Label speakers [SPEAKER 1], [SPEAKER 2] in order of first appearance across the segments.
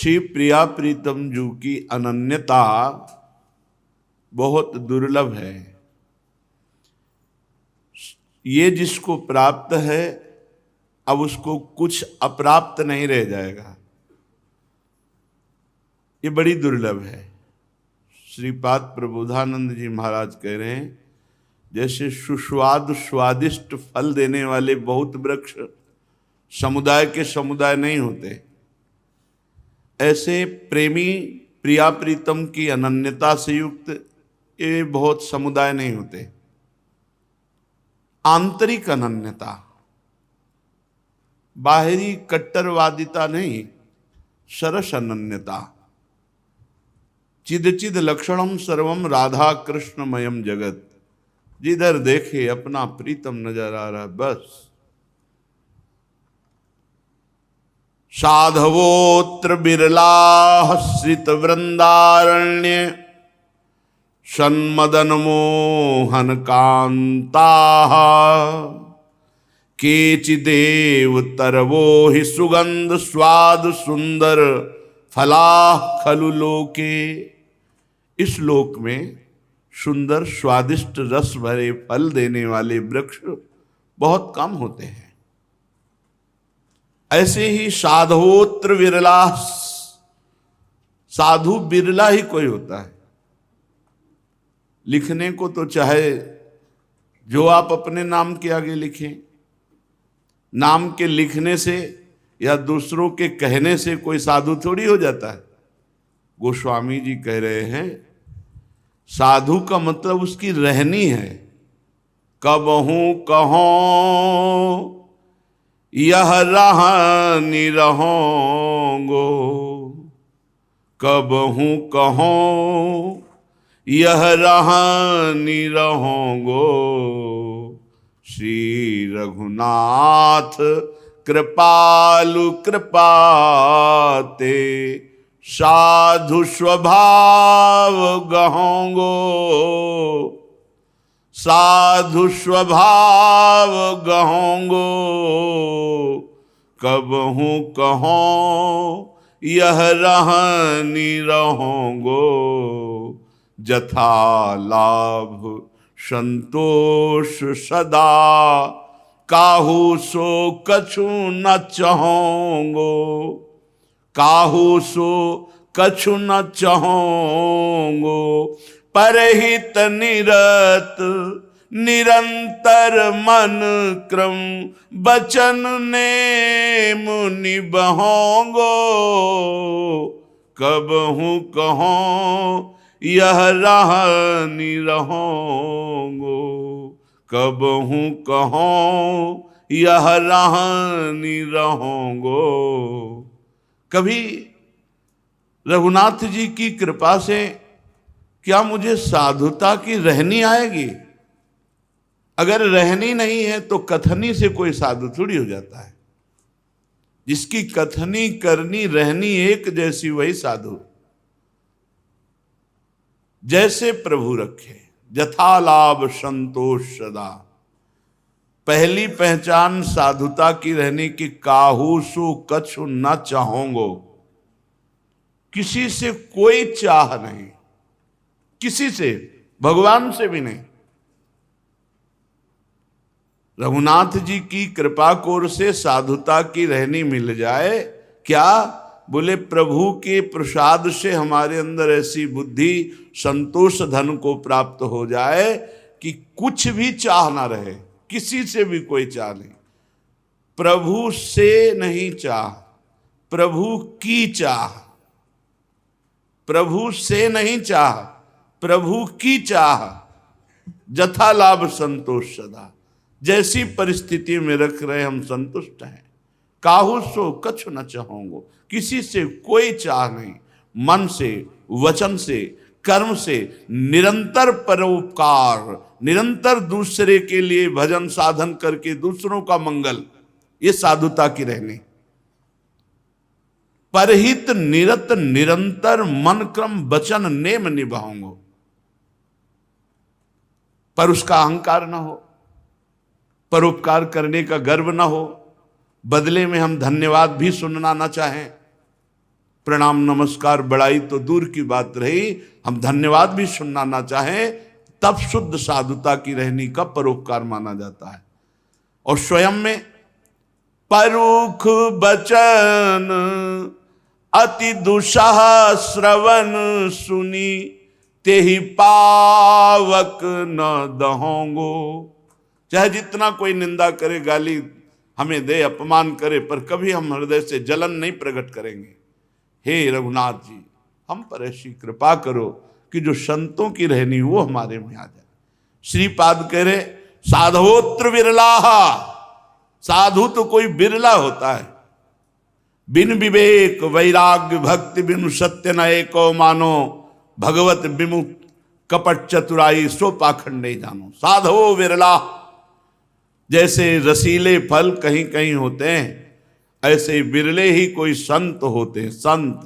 [SPEAKER 1] श्री प्रिया प्रीतम जू की अनन्यता बहुत दुर्लभ है। ये जिसको प्राप्त है अब उसको कुछ अप्राप्त नहीं रह जाएगा, ये बड़ी दुर्लभ है। श्रीपाद प्रबोधानंद जी महाराज कह रहे हैं, जैसे सुस्वाद स्वादिष्ट फल देने वाले बहुत वृक्ष समुदाय के समुदाय नहीं होते, ऐसे प्रेमी प्रिया प्रीतम की अनन्यता से युक्त ये बहुत समुदाय नहीं होते। आंतरिक अनन्यता, बाहरी कट्टरवादिता नहीं, सरस अनन्यता। चिद चिद लक्षणम सर्वम राधा कृष्णमयम जगत, जिधर देखे अपना प्रीतम नजर आ रहा, बस। साधवोत्र बिरला श्रित वृंदारण्य सन्मदन मोहन कांता केचिदेव तरवो हि सुगंध स्वाद सुंदर फला खलु लोके। इस लोक में सुंदर स्वादिष्ट रस भरे फल देने वाले वृक्ष बहुत कम होते हैं। ऐसे ही साधवोत्र विरला, साधु बिरला ही कोई होता है। लिखने को तो चाहे जो आप अपने नाम के आगे लिखें, नाम के लिखने से या दूसरों के कहने से कोई साधु थोड़ी हो जाता है। गोस्वामी जी कह रहे हैं, साधु का मतलब उसकी रहनी है। कबहूं कहों यह रहनी रहोंगो, कबहूं कहों यह रहनी रहोंगो। श्री रघुनाथ कृपालु कृपाते साधु स्वभाव गहोंगो, साधु स्वभाव गहोंगो। कबहूं कहों यह रहनी रहोंगो, जथा लाभ संतोष सदा काहू सो कछु न चाहोंगो, काहू सो कछु न चाहोंगो। परहित निरत निरंतर मन क्रम बचन ने मुनि बहोंगो। कबहूं कहों यह रहनी रहोंगो, कबहूं कहों यह रहनी रहोंगो। कभी रघुनाथ जी की कृपा से क्या मुझे साधुता की रहनी आएगी? अगर रहनी नहीं है तो कथनी से कोई साधु थोड़ी हो जाता है। जिसकी कथनी करनी रहनी एक जैसी वही साधु। जैसे प्रभु रखे, जथा लाभ संतोष सदा। पहली पहचान साधुता की रहने की, काहू सु कछु न चाहोंगो। किसी से कोई चाह नहीं, किसी से, भगवान से भी नहीं। रघुनाथ जी की कृपा कोर से साधुता की रहनी मिल जाए, क्या? बोले प्रभु के प्रसाद से हमारे अंदर ऐसी बुद्धि संतोष धन को प्राप्त हो जाए कि कुछ भी चाह ना रहे, किसी से भी कोई चाह नहीं। प्रभु से नहीं चाह, प्रभु की चाह। प्रभु से नहीं चाह, प्रभु की चाह। जथा लाभ संतोष सदा। जैसी परिस्थिति में रख रहे हम संतुष्ट हैं। काहू सो कछु न चाहोंगो। किसी से कोई चाह नहीं। मन से, वचन से, कर्म से निरंतर परोपकार, निरंतर दूसरे के लिए भजन साधन करके दूसरों का मंगल, ये साधुता की रहनी। परहित निरत निरंतर मन क्रम वचन नेम निभाऊंगो। पर उसका अहंकार ना हो, परोपकार करने का गर्व ना हो, बदले में हम धन्यवाद भी सुनना ना चाहें, प्रणाम नमस्कार बड़ाई तो दूर की बात रही, हम धन्यवाद भी सुनना ना चाहें, तब शुद्ध साधुता की रहनी का परोपकार माना जाता है। और स्वयं में परुख बचन अति दुसह श्रवण सुनी, तेहि पावक न दहोंगो। चाहे जितना कोई निंदा करे, गाली हमें दे, अपमान करे, पर कभी हम हृदय से जलन नहीं प्रकट करेंगे। हे रघुनाथ जी, हम पर ऐसी कृपा करो कि जो संतों की रहनी वो हमारे में आ जाए। श्रीपाद कह रहे साधवोत्र विरलाहा, साधु तो कोई बिरला होता है। बिन विवेक वैराग्य भक्ति बिनु सत्य न एको मानो, भगवत विमुख कपट चतुराई सो पाखंड नहीं जानो। साधवो विरला, जैसे रसीले फल कहीं कहीं होते हैं, ऐसे बिरले ही कोई संत होते हैं। संत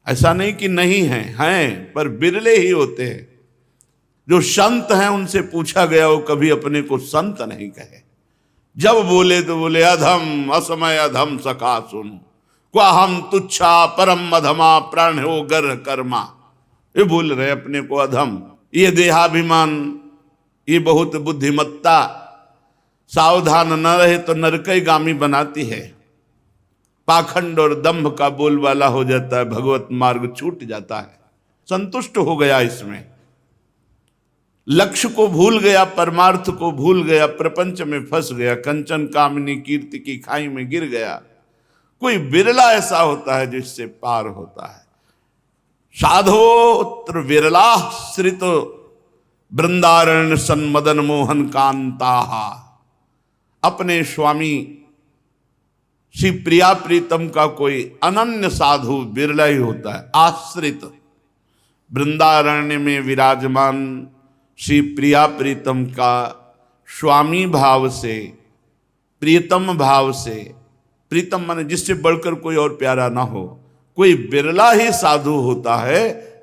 [SPEAKER 1] ऐसा नहीं कि नहीं हैं, पर बिरले ही होते हैं। जो संत हैं उनसे पूछा गया, वो कभी अपने को संत नहीं कहे। जब बोले तो बोले अधम असमय अधम सखा सुन, क्वा हम तुच्छा परम अधमा प्राण हो गर्ह कर्मा। ये बोल रहे अपने को अधम, ये देहाभिमान, ये बहुत बुद्धिमत्ता सावधान न रहे तो नरकगामी बनाती है। पाखंड और दंभ का बोलबाला हो जाता है, भगवत मार्ग छूट जाता है। संतुष्ट हो गया इसमें, लक्ष्य को भूल गया, परमार्थ को भूल गया, प्रपंच में फंस गया, कंचन कामिनी कीर्ति की खाई में गिर गया। कोई बिरला ऐसा होता है जिससे पार होता है। साधोत्र विरला श्रित वृंदारण्य सन्मदन मोहन कांताहा। अपने स्वामी श्री प्रिया प्रीतम का कोई अनन्य साधु बिरला ही होता है। आश्रित वृंदारण्य में विराजमान श्री प्रिया प्रीतम का स्वामी भाव से, प्रीतम भाव से, प्रीतम माने जिससे बढ़कर कोई और प्यारा ना हो, कोई बिरला ही साधु होता है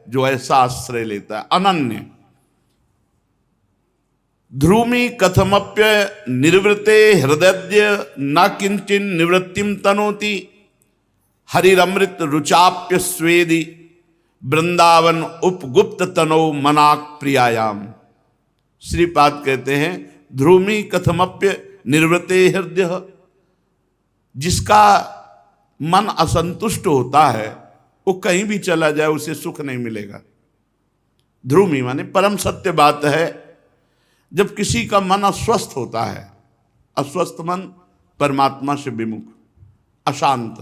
[SPEAKER 1] जो ऐसा आश्रय लेता है। अनन्य ध्रुमी कथमप्य निर्वृते हृदय न किंचिन निवृत्तिम तनोति, हरिरमृत रुचाप्य स्वेदि वृंदावन उपगुप्त तनो मनाक प्रियायाम। श्रीपाद कहते हैं ध्रुमी कथमप्य निर्वृते हृदय, जिसका मन असंतुष्ट होता है वो कहीं भी चला जाए उसे सुख नहीं मिलेगा। ध्रुमी माने परम सत्य बात है, जब किसी का मन अस्वस्थ होता है, अस्वस्थ मन परमात्मा से विमुख, अशांत,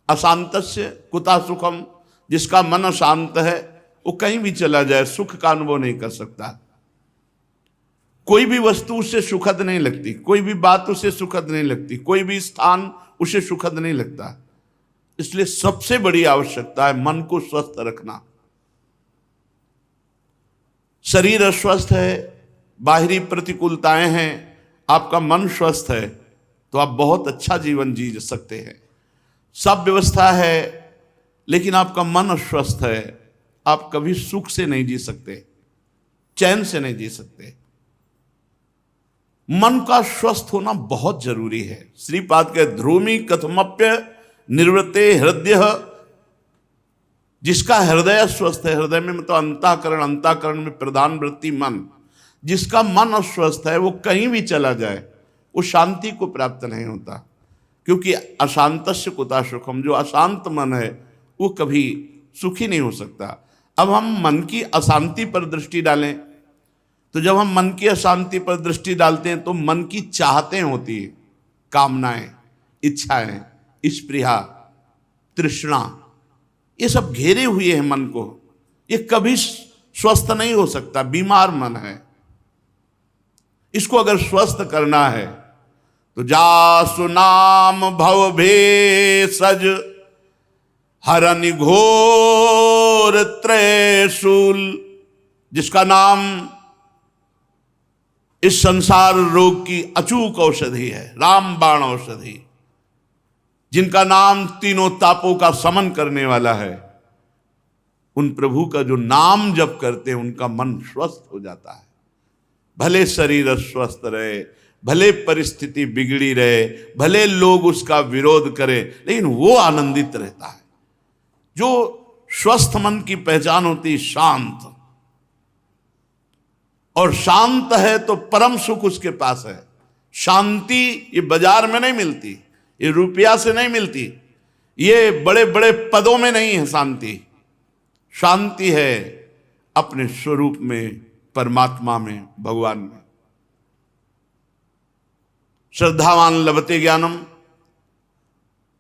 [SPEAKER 1] अशांतस्य कुता सुखम, जिसका मन अशांत है वो कहीं भी चला जाए सुख का अनुभव नहीं कर सकता। कोई भी वस्तु उसे सुखद नहीं लगती, कोई भी बात उसे सुखद नहीं लगती, कोई भी स्थान उसे सुखद नहीं लगता। इसलिए सबसे बड़ी आवश्यकता है मन को स्वस्थ रखना। शरीर अस्वस्थ है, बाहरी प्रतिकूलताएं हैं, आपका मन स्वस्थ है तो आप बहुत अच्छा जीवन जी सकते हैं। सब व्यवस्था है लेकिन आपका मन अस्वस्थ है, आप कभी सुख से नहीं जी सकते, चैन से नहीं जी सकते। मन का स्वस्थ होना बहुत जरूरी है। श्रीपाद के ध्रुमी कथमप्य निर्वृते हृदय, जिसका हृदय स्वस्थ है, हृदय में मतलब अंतःकरण, अंतःकरण में प्रधान वृत्ति मन, जिसका मन अस्वस्थ है वो कहीं भी चला जाए वो शांति को प्राप्त नहीं होता, क्योंकि अशांतस्य कुता सुखम, जो अशांत मन है वो कभी सुखी नहीं हो सकता। अब हम मन की अशांति पर दृष्टि डालें तो जब हम मन की अशांति पर दृष्टि डालते हैं तो मन की चाहतें होती है, कामनाएं, इच्छाएं, स्पृहा, तृष्णा, ये सब घेरे हुए हैं मन को। ये कभी स्वस्थ नहीं हो सकता, बीमार मन है। इसको अगर स्वस्थ करना है तो जासु नाम भव भेषज हरनि घोर त्रयशूल, जिसका नाम इस संसार रोग की अचूक औषधि है, रामबाण औषधि, जिनका नाम तीनों तापों का समन करने वाला है, उन प्रभु का जो नाम जप करते हैं उनका मन स्वस्थ हो जाता है। भले शरीर अस्वस्थ रहे, भले परिस्थिति बिगड़ी रहे, भले लोग उसका विरोध करें, लेकिन वो आनंदित रहता है। जो स्वस्थ मन की पहचान होती, शांत। और शांत है तो परम सुख उसके पास है। शांति ये बाजार में नहीं मिलती, ये रुपया से नहीं मिलती, ये बड़े बड़े पदों में नहीं है शांति। शांति है अपने स्वरूप में, परमात्मा में, भगवान में। श्रद्धावान लभते ज्ञानम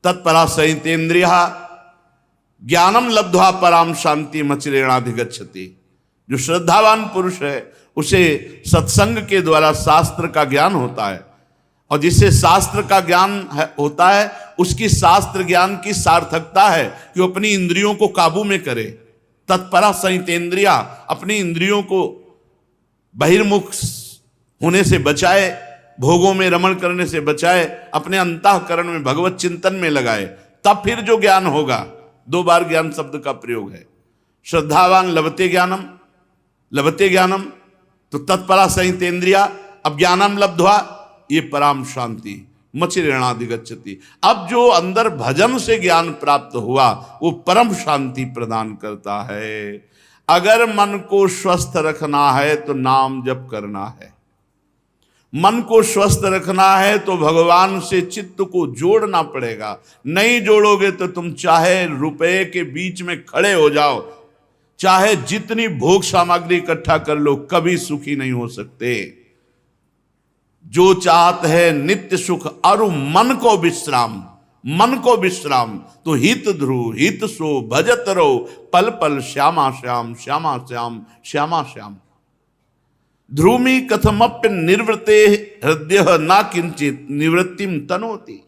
[SPEAKER 1] तत्परा सहितेन्द्रिया ज्ञानम लब्ध्वा पराम शांति मचिरेणाधिगच्छति। जो श्रद्धावान पुरुष है उसे सत्संग के द्वारा शास्त्र का ज्ञान होता है, और जिससे शास्त्र का ज्ञान होता है उसकी शास्त्र ज्ञान की सार्थकता है कि वो अपनी इंद्रियों को काबू में करे। तत्परा संहितेन्द्रिया, अपनी इंद्रियों को बहिर्मुख होने से बचाए, भोगों में रमण करने से बचाए, अपने अंतःकरण में भगवत चिंतन में लगाए, तब फिर जो ज्ञान होगा। 2 बार ज्ञान शब्द का प्रयोग है। श्रद्धावान लभते ज्ञानम, लभते ज्ञानम तो तत्परा संहितेन्द्रिया, अब ज्ञानम लब्ध्वा ये पराम शांति मचिरेणाधिगच्छति। अब जो अंदर भजन से ज्ञान प्राप्त हुआ वो परम शांति प्रदान करता है। अगर मन को स्वस्थ रखना है तो नाम जप करना है। मन को स्वस्थ रखना है तो भगवान से चित्त को जोड़ना पड़ेगा। नहीं जोड़ोगे तो तुम चाहे रुपए के बीच में खड़े हो जाओ, चाहे जितनी भोग सामग्री इकट्ठा कर लो, कभी सुखी नहीं हो सकते। जो चाहते हैं नित्य सुख और मन को विश्राम, मन को विश्राम तो हित ध्रुव हित सो भजत रहो पल पल श्यामा श्याम श्यामा श्याम श्यामा श्याम। ध्रुमी कथमप्य निर्वृते हृदय ना किंचित निवृत्तिम तनोति।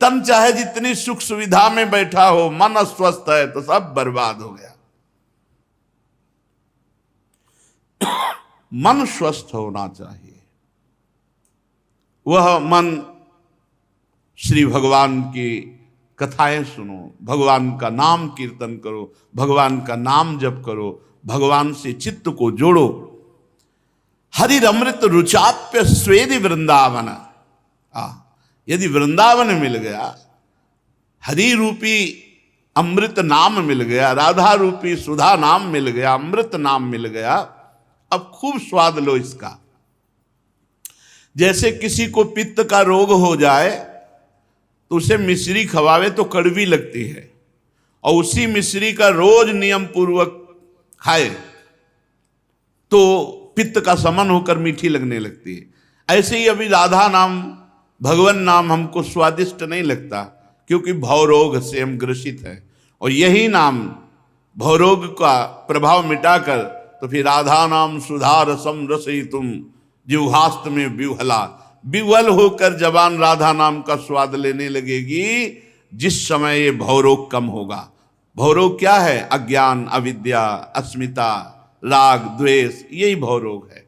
[SPEAKER 1] तन चाहे जितनी सुख सुविधा में बैठा हो, मन अस्वस्थ है तो सब बर्बाद हो गया। मन स्वस्थ होना चाहिए। वह मन श्री भगवान की कथाएं सुनो, भगवान का नाम कीर्तन करो, भगवान का नाम जप करो, भगवान से चित्त को जोड़ो। हरिरमृत रुचाप्य स्वेदि वृंदावन। यदि वृंदावन मिल गया, हरि रूपी अमृत नाम मिल गया, राधा रूपी सुधा नाम मिल गया, अमृत नाम मिल गया, अब खूब स्वाद लो इसका। जैसे किसी को पित्त का रोग हो जाए तो उसे मिश्री खवावे तो कड़वी लगती है, और उसी मिश्री का रोज नियम पूर्वक खाए तो पित्त का समन होकर मीठी लगने लगती है। ऐसे ही अभी राधा नाम, भगवान नाम हमको स्वादिष्ट नहीं लगता, क्योंकि भवरोग से हम ग्रसित हैं। और यही नाम भवरोग का प्रभाव मिटाकर तो फिर राधा नाम सुधा रसम रसयितुम जिह्वास्त में विह्वला, विह्वल होकर जबान राधा नाम का स्वाद लेने लगेगी जिस समय ये भवरोग कम होगा। भवरोग क्या है? अज्ञान, अविद्या, अस्मिता, राग, द्वेष, यही भवरोग है।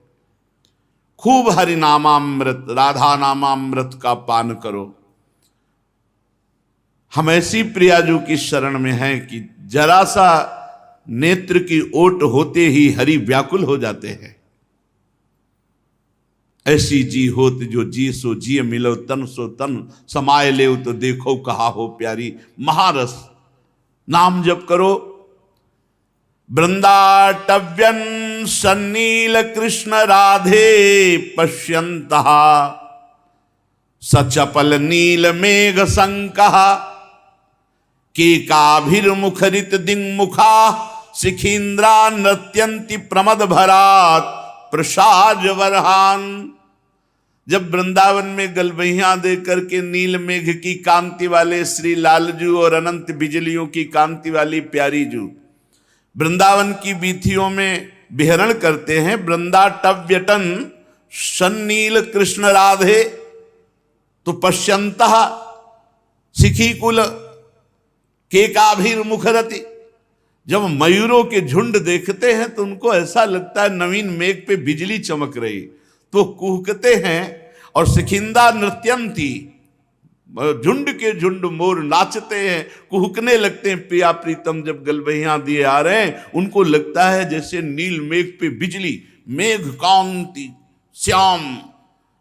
[SPEAKER 1] खूब हरि नामामृत, राधा नामामृत का पान करो। हम ऐसी प्रियाजू की शरण में हैं कि जरा सा नेत्र की ओट होते ही हरि व्याकुल हो जाते हैं। ऐसी जी होत जो जी सो जी मिलो, तन सो तन समाये ले तो देखो कहा हो प्यारी। महारस नाम जप करो। वृंदाटव्यन सन्नील कृष्ण राधे पश्यन्तः सचपल नील मेघ संकः केकाभिर्मुखरित दिङ्मुखा शिखीन्द्रा नृत्यन्ति प्रमद भरात प्रसाद वरहान। जब वृंदावन में गलबहियां दे करके नील मेघ की कांति वाले श्री लालजू और अनंत बिजलियों की कांति वाली प्यारी जू वृंदावन की बीथियों में विहरण करते हैं। वृंदाटव्यटन सन्नील कृष्ण राधे तो पश्यन्तः शिखी कुल केकाभिर्मुखरति। जब मयूरों के झुंड देखते हैं तो उनको ऐसा लगता है नवीन मेघ पे बिजली चमक रही, तो कुहकते हैं। और शिखिंदा नृत्यंती, झुंड के झुंड मोर नाचते हैं, कुहकने लगते हैं। प्रिया प्रीतम जब गलबहियां दिए आ रहे हैं उनको लगता है जैसे नील मेघ पे बिजली, मेघ कांति श्याम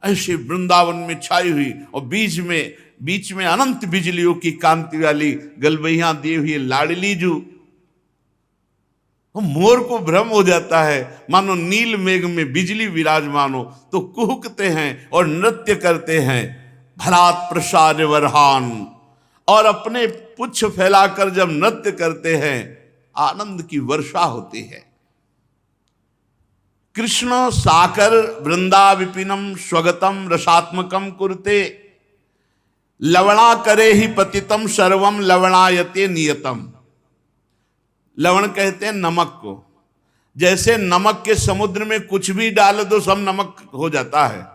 [SPEAKER 1] ऐसे वृंदावन में छाई हुई, और बीच में बीच में अनंत बिजलियों की कांति वाली गलबैयां दी हुई लाडली जू। मोर को भ्रम हो जाता है मानो नील मेघ में बिजली विराजमान हो, तो कुहकते हैं और नृत्य करते हैं। भरात प्रसाद वरहान, और अपने पुच्छ फैलाकर जब नृत्य करते हैं आनंद की वर्षा होती है। कृष्ण साकर वृंदा विपिनम स्वगतम रसात्मकम कुरते, लवणा करे ही पतितम सर्वम लवणायते नियतम। लवण कहते हैं नमक को। जैसे नमक के समुद्र में कुछ भी डाल दो सब नमक हो जाता है।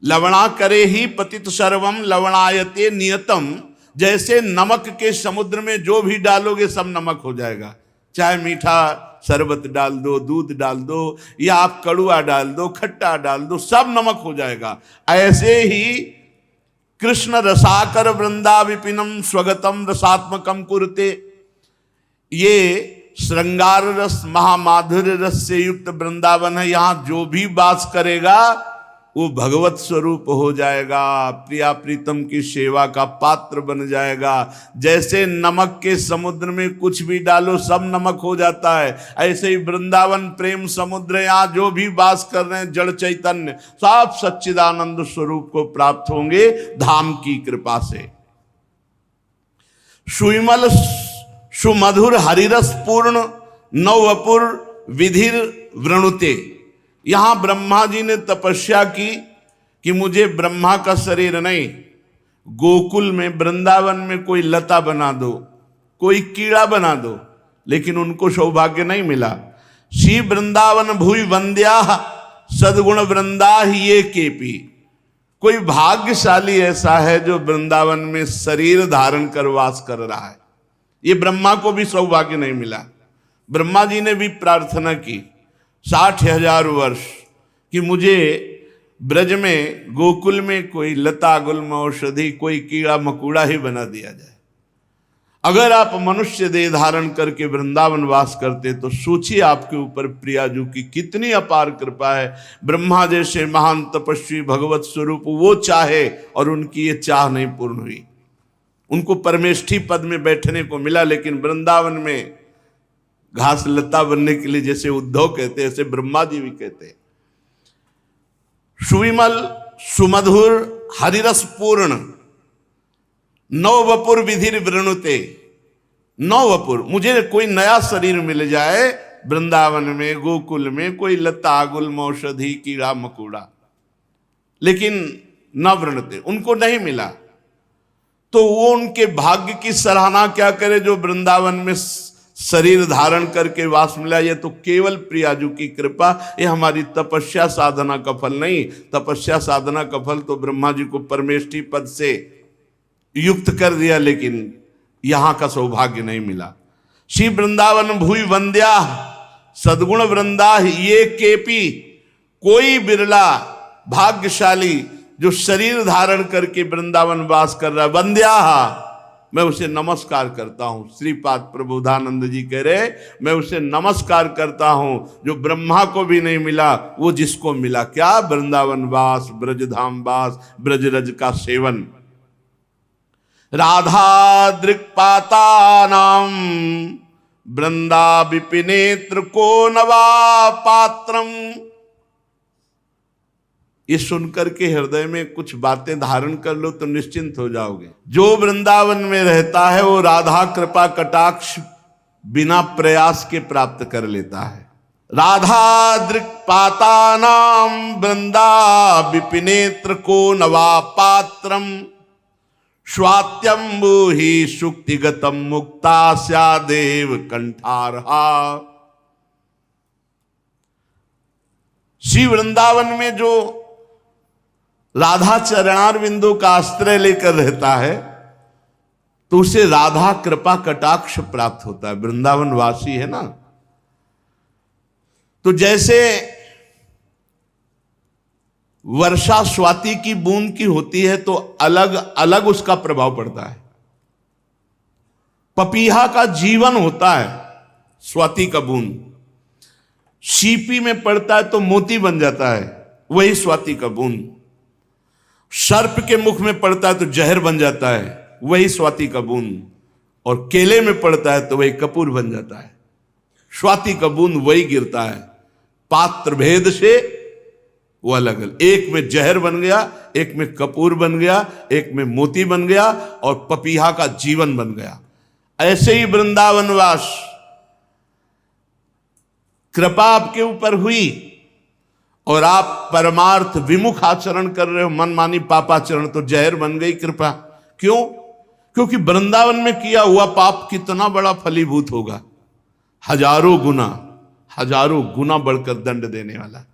[SPEAKER 1] लवणा करे ही पतित सर्वम लवणायते नियतम, जैसे नमक के समुद्र में जो भी डालोगे सब नमक हो जाएगा। चाहे मीठा शरबत डाल दो, दूध डाल दो, या आप कड़ुआ डाल दो, खट्टा डाल दो, सब नमक हो जाएगा। ऐसे ही कृष्ण रसाकर वृंदा विपिनम स्वगतम रसात्मकम कुरते, ये श्रृंगार रस महामाधुर्य रस से युक्त वृंदावन है। यहां जो भी वास करेगा वो भगवत स्वरूप हो जाएगा, प्रिया प्रीतम की सेवा का पात्र बन जाएगा। जैसे नमक के समुद्र में कुछ भी डालो सब नमक हो जाता है, ऐसे ही वृंदावन प्रेम समुद्र, यहाँ जो भी वास कर रहे हैं जड़ चैतन्य सब सच्चिदानंद स्वरूप को प्राप्त होंगे धाम की कृपा से। सुविमल सुमधुर हरिरस पूर्ण नववपुर विधिर वृणुते। यहां ब्रह्मा जी ने तपस्या की कि मुझे ब्रह्मा का शरीर नहीं, गोकुल में वृंदावन में कोई लता बना दो, कोई कीड़ा बना दो, लेकिन उनको सौभाग्य नहीं मिला। श्री वृंदावन भूई वंद्या सदगुण वृंदा ही ये केपी। कोई भाग्यशाली ऐसा है जो वृंदावन में शरीर धारण कर वास कर रहा है। ये ब्रह्मा को भी सौभाग्य नहीं मिला। ब्रह्मा जी ने भी प्रार्थना की 60,000 वर्ष कि मुझे ब्रज में गोकुल में कोई लता गुल्म औषधि कोई कीड़ा मकूड़ा ही बना दिया जाए। अगर आप मनुष्य देह धारण करके वृंदावन वास करते तो सोचिए आपके ऊपर प्रियाजू की कितनी अपार कृपा है। ब्रह्मा जैसे महान तपस्वी भगवत स्वरूप वो चाहे और उनकी ये चाह नहीं पूर्ण हुई। उनको परमेष्ठी पद में बैठने को मिला, लेकिन वृंदावन में घास लता बनने के लिए जैसे उद्धव कहते हैं ऐसे ब्रह्मा जी भी कहते हैं। सुविमल सुमधुर हरिरस पूर्ण नववपुर विधिर वृणुते। नववपुर, मुझे कोई नया शरीर मिल जाए वृंदावन में गोकुल में, कोई लता गुल्म औषधि कीड़ा मकोड़ा, लेकिन न वृणुते, उनको नहीं मिला। तो वो उनके भाग्य की सराहना क्या करे जो वृंदावन में शरीर धारण करके वास मिला। ये तो केवल प्रियाजू की कृपा, ये हमारी तपस्या साधना का फल नहीं। तपस्या साधना का फल तो ब्रह्मा जी को परमेष्ठी पद से युक्त कर दिया, लेकिन यहां का सौभाग्य नहीं मिला। श्री वृंदावन भूई वंद्या सदगुण वृंदा ये केपी। कोई बिरला भाग्यशाली जो शरीर धारण करके वृंदावन वास कर रहा है, वंद्या, मैं उसे नमस्कार करता हूं। श्रीपाद प्रबोधानंद जी कह रहे मैं उसे नमस्कार करता हूं जो ब्रह्मा को भी नहीं मिला, वो जिसको मिला क्या, वृंदावन वास, ब्रजधाम वास, ब्रजरज का सेवन। राधा दृक्पाता नाम वृंदा विपिनेत्र को नवा पात्रम। ये सुनकर के हृदय में कुछ बातें धारण कर लो तो निश्चिंत हो जाओगे। जो वृंदावन में रहता है वो राधा कृपा कटाक्ष बिना प्रयास के प्राप्त कर लेता है। राधा दृक्पाता नाम वृंदा विपिनेत्र को नवा पात्रम स्वात्यंबु ही सुक्तिगतम मुक्ता स्यादेव कंठारहा। श्री वृंदावन में जो राधा चरणार बिंदु का आश्रय लेकर रहता है तो उसे राधा कृपा कटाक्ष प्राप्त होता है। वृंदावन वासी है ना, तो जैसे वर्षा स्वाति की बूंद की होती है तो अलग अलग उसका प्रभाव पड़ता है। पपीहा का जीवन होता है स्वाति का बूंद, सीपी में पड़ता है तो मोती बन जाता है, वही स्वाति का बूंद। सर्प के मुख में पड़ता है तो जहर बन जाता है, वही स्वाति का बूंद, और केले में पड़ता है तो वही कपूर बन जाता है। स्वाति का बूंद वही गिरता है, पात्र भेद से वो अलग अलग, एक में जहर बन गया, एक में कपूर बन गया, एक में मोती बन गया, और पपीहा का जीवन बन गया। ऐसे ही वृंदावनवास, कृपा आपके ऊपर हुई और आप परमार्थ विमुख आचरण कर रहे हो, मनमानी पापाचरण, तो जहर बन गई कृपा। क्यों? क्योंकि वृंदावन में किया हुआ पाप कितना बड़ा फलीभूत होगा, हजारों गुना बढ़कर दंड देने वाला।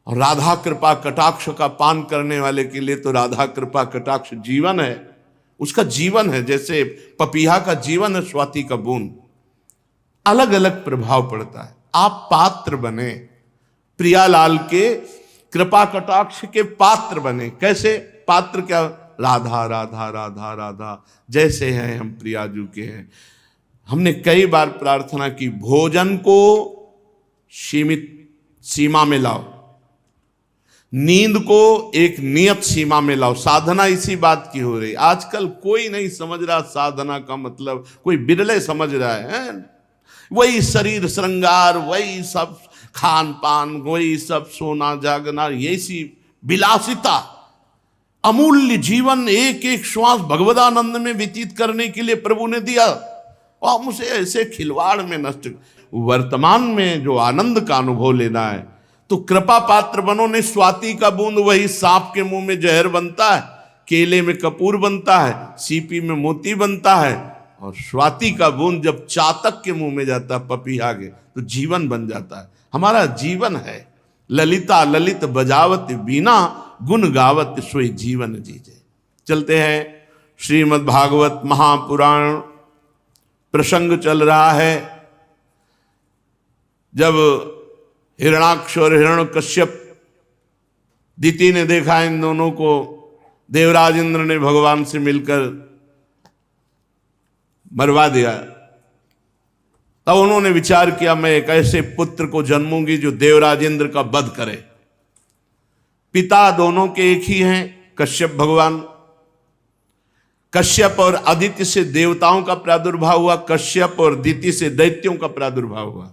[SPEAKER 1] और राधा कृपा कटाक्ष का पान करने वाले के लिए तो राधा कृपा कटाक्ष जीवन है, उसका जीवन है। जैसे पपीहा का जीवन है स्वाति का बूंद, अलग अलग प्रभाव पड़ता है। आप पात्र बने, प्रियालाल के कृपा कटाक्ष के पात्र बने। कैसे पात्र? क्या? राधा राधा राधा राधा, जैसे हैं हम प्रियाजू के हैं। हमने कई बार प्रार्थना की, भोजन को सीमित सीमा में लाओ, नींद को एक नियत सीमा में लाओ। साधना इसी बात की हो रही। आजकल कोई नहीं समझ रहा साधना का मतलब, कोई बिरले समझ रहा है। वही शरीर श्रृंगार, वही सब खान पान, वही सब सोना जागना, यही सी विलासिता। अमूल्य जीवन एक एक श्वास भगवदानंद में व्यतीत करने के लिए प्रभु ने दिया, और हम उसे ऐसे खिलवाड़ में नष्ट। वर्तमान में जो आनंद का अनुभव लेना है तो कृपा पात्र बनो। नहीं, स्वाति का बूंद वही सांप के मुंह में जहर बनता है, केले में कपूर बनता है, सीपी में मोती बनता है, और स्वाति का बूंद जब चातक के मुंह में जाता है, पपीहा के, तो जीवन बन जाता है। हमारा जीवन है ललिता ललित बजावत बीना, गुण गावत सोई जीवन जीजे। चलते हैं, श्रीमद् भागवत महापुराण प्रसंग चल रहा है। जब हिरणाक्ष और हिरण्यकश्यप दिति ने देखा इन दोनों को, देवराज इंद्र ने भगवान से मिलकर मरवा दिया, तब उन्होंने विचार किया, मैं एक ऐसे पुत्र को जन्मूंगी जो देवराज इंद्र का वध करे। पिता दोनों के एक ही हैं, कश्यप भगवान। कश्यप और अदिति से देवताओं का प्रादुर्भाव हुआ, कश्यप और दिति से दैत्यों का प्रादुर्भाव हुआ।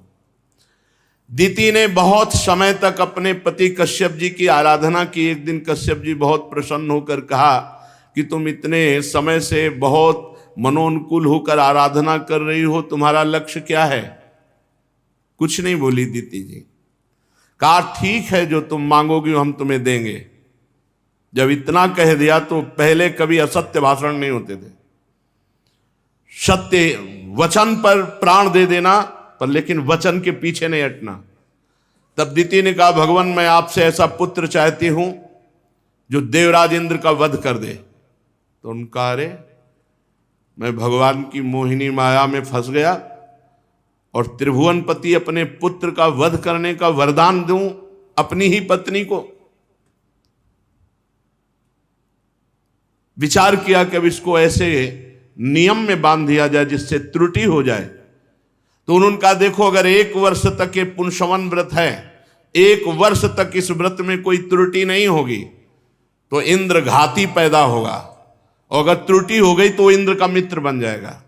[SPEAKER 1] दिति ने बहुत समय तक अपने पति कश्यप जी की आराधना की। एक दिन कश्यप जी बहुत प्रसन्न होकर कहा कि तुम इतने समय से बहुत मनोनुकूल होकर आराधना कर रही हो, तुम्हारा लक्ष्य क्या है? कुछ नहीं बोली दिति जी। कहा ठीक है, जो तुम मांगोगी हम तुम्हें देंगे। जब इतना कह दिया तो पहले कभी असत्य भाषण नहीं होते थे, सत्य वचन पर प्राण दे देना, पर लेकिन वचन के पीछे नहीं हटना। तब दिति ने कहा, भगवान मैं आपसे ऐसा पुत्र चाहती हूं जो देवराज इंद्र का वध कर दे। तो उनका, अरे मैं भगवान की मोहिनी माया में फंस गया और त्रिभुवनपति अपने पुत्र का वध करने का वरदान दूं अपनी ही पत्नी को। विचार किया कि अब इसको ऐसे नियम में बांध दिया जाए जिससे त्रुटि हो जाए। तो उन्होंने कहा, देखो अगर 1 वर्ष तक ये पुंसवन व्रत है, 1 वर्ष तक इस व्रत में कोई त्रुटि नहीं होगी तो इंद्र घाती पैदा होगा, और अगर त्रुटि हो गई तो इंद्र का मित्र बन जाएगा।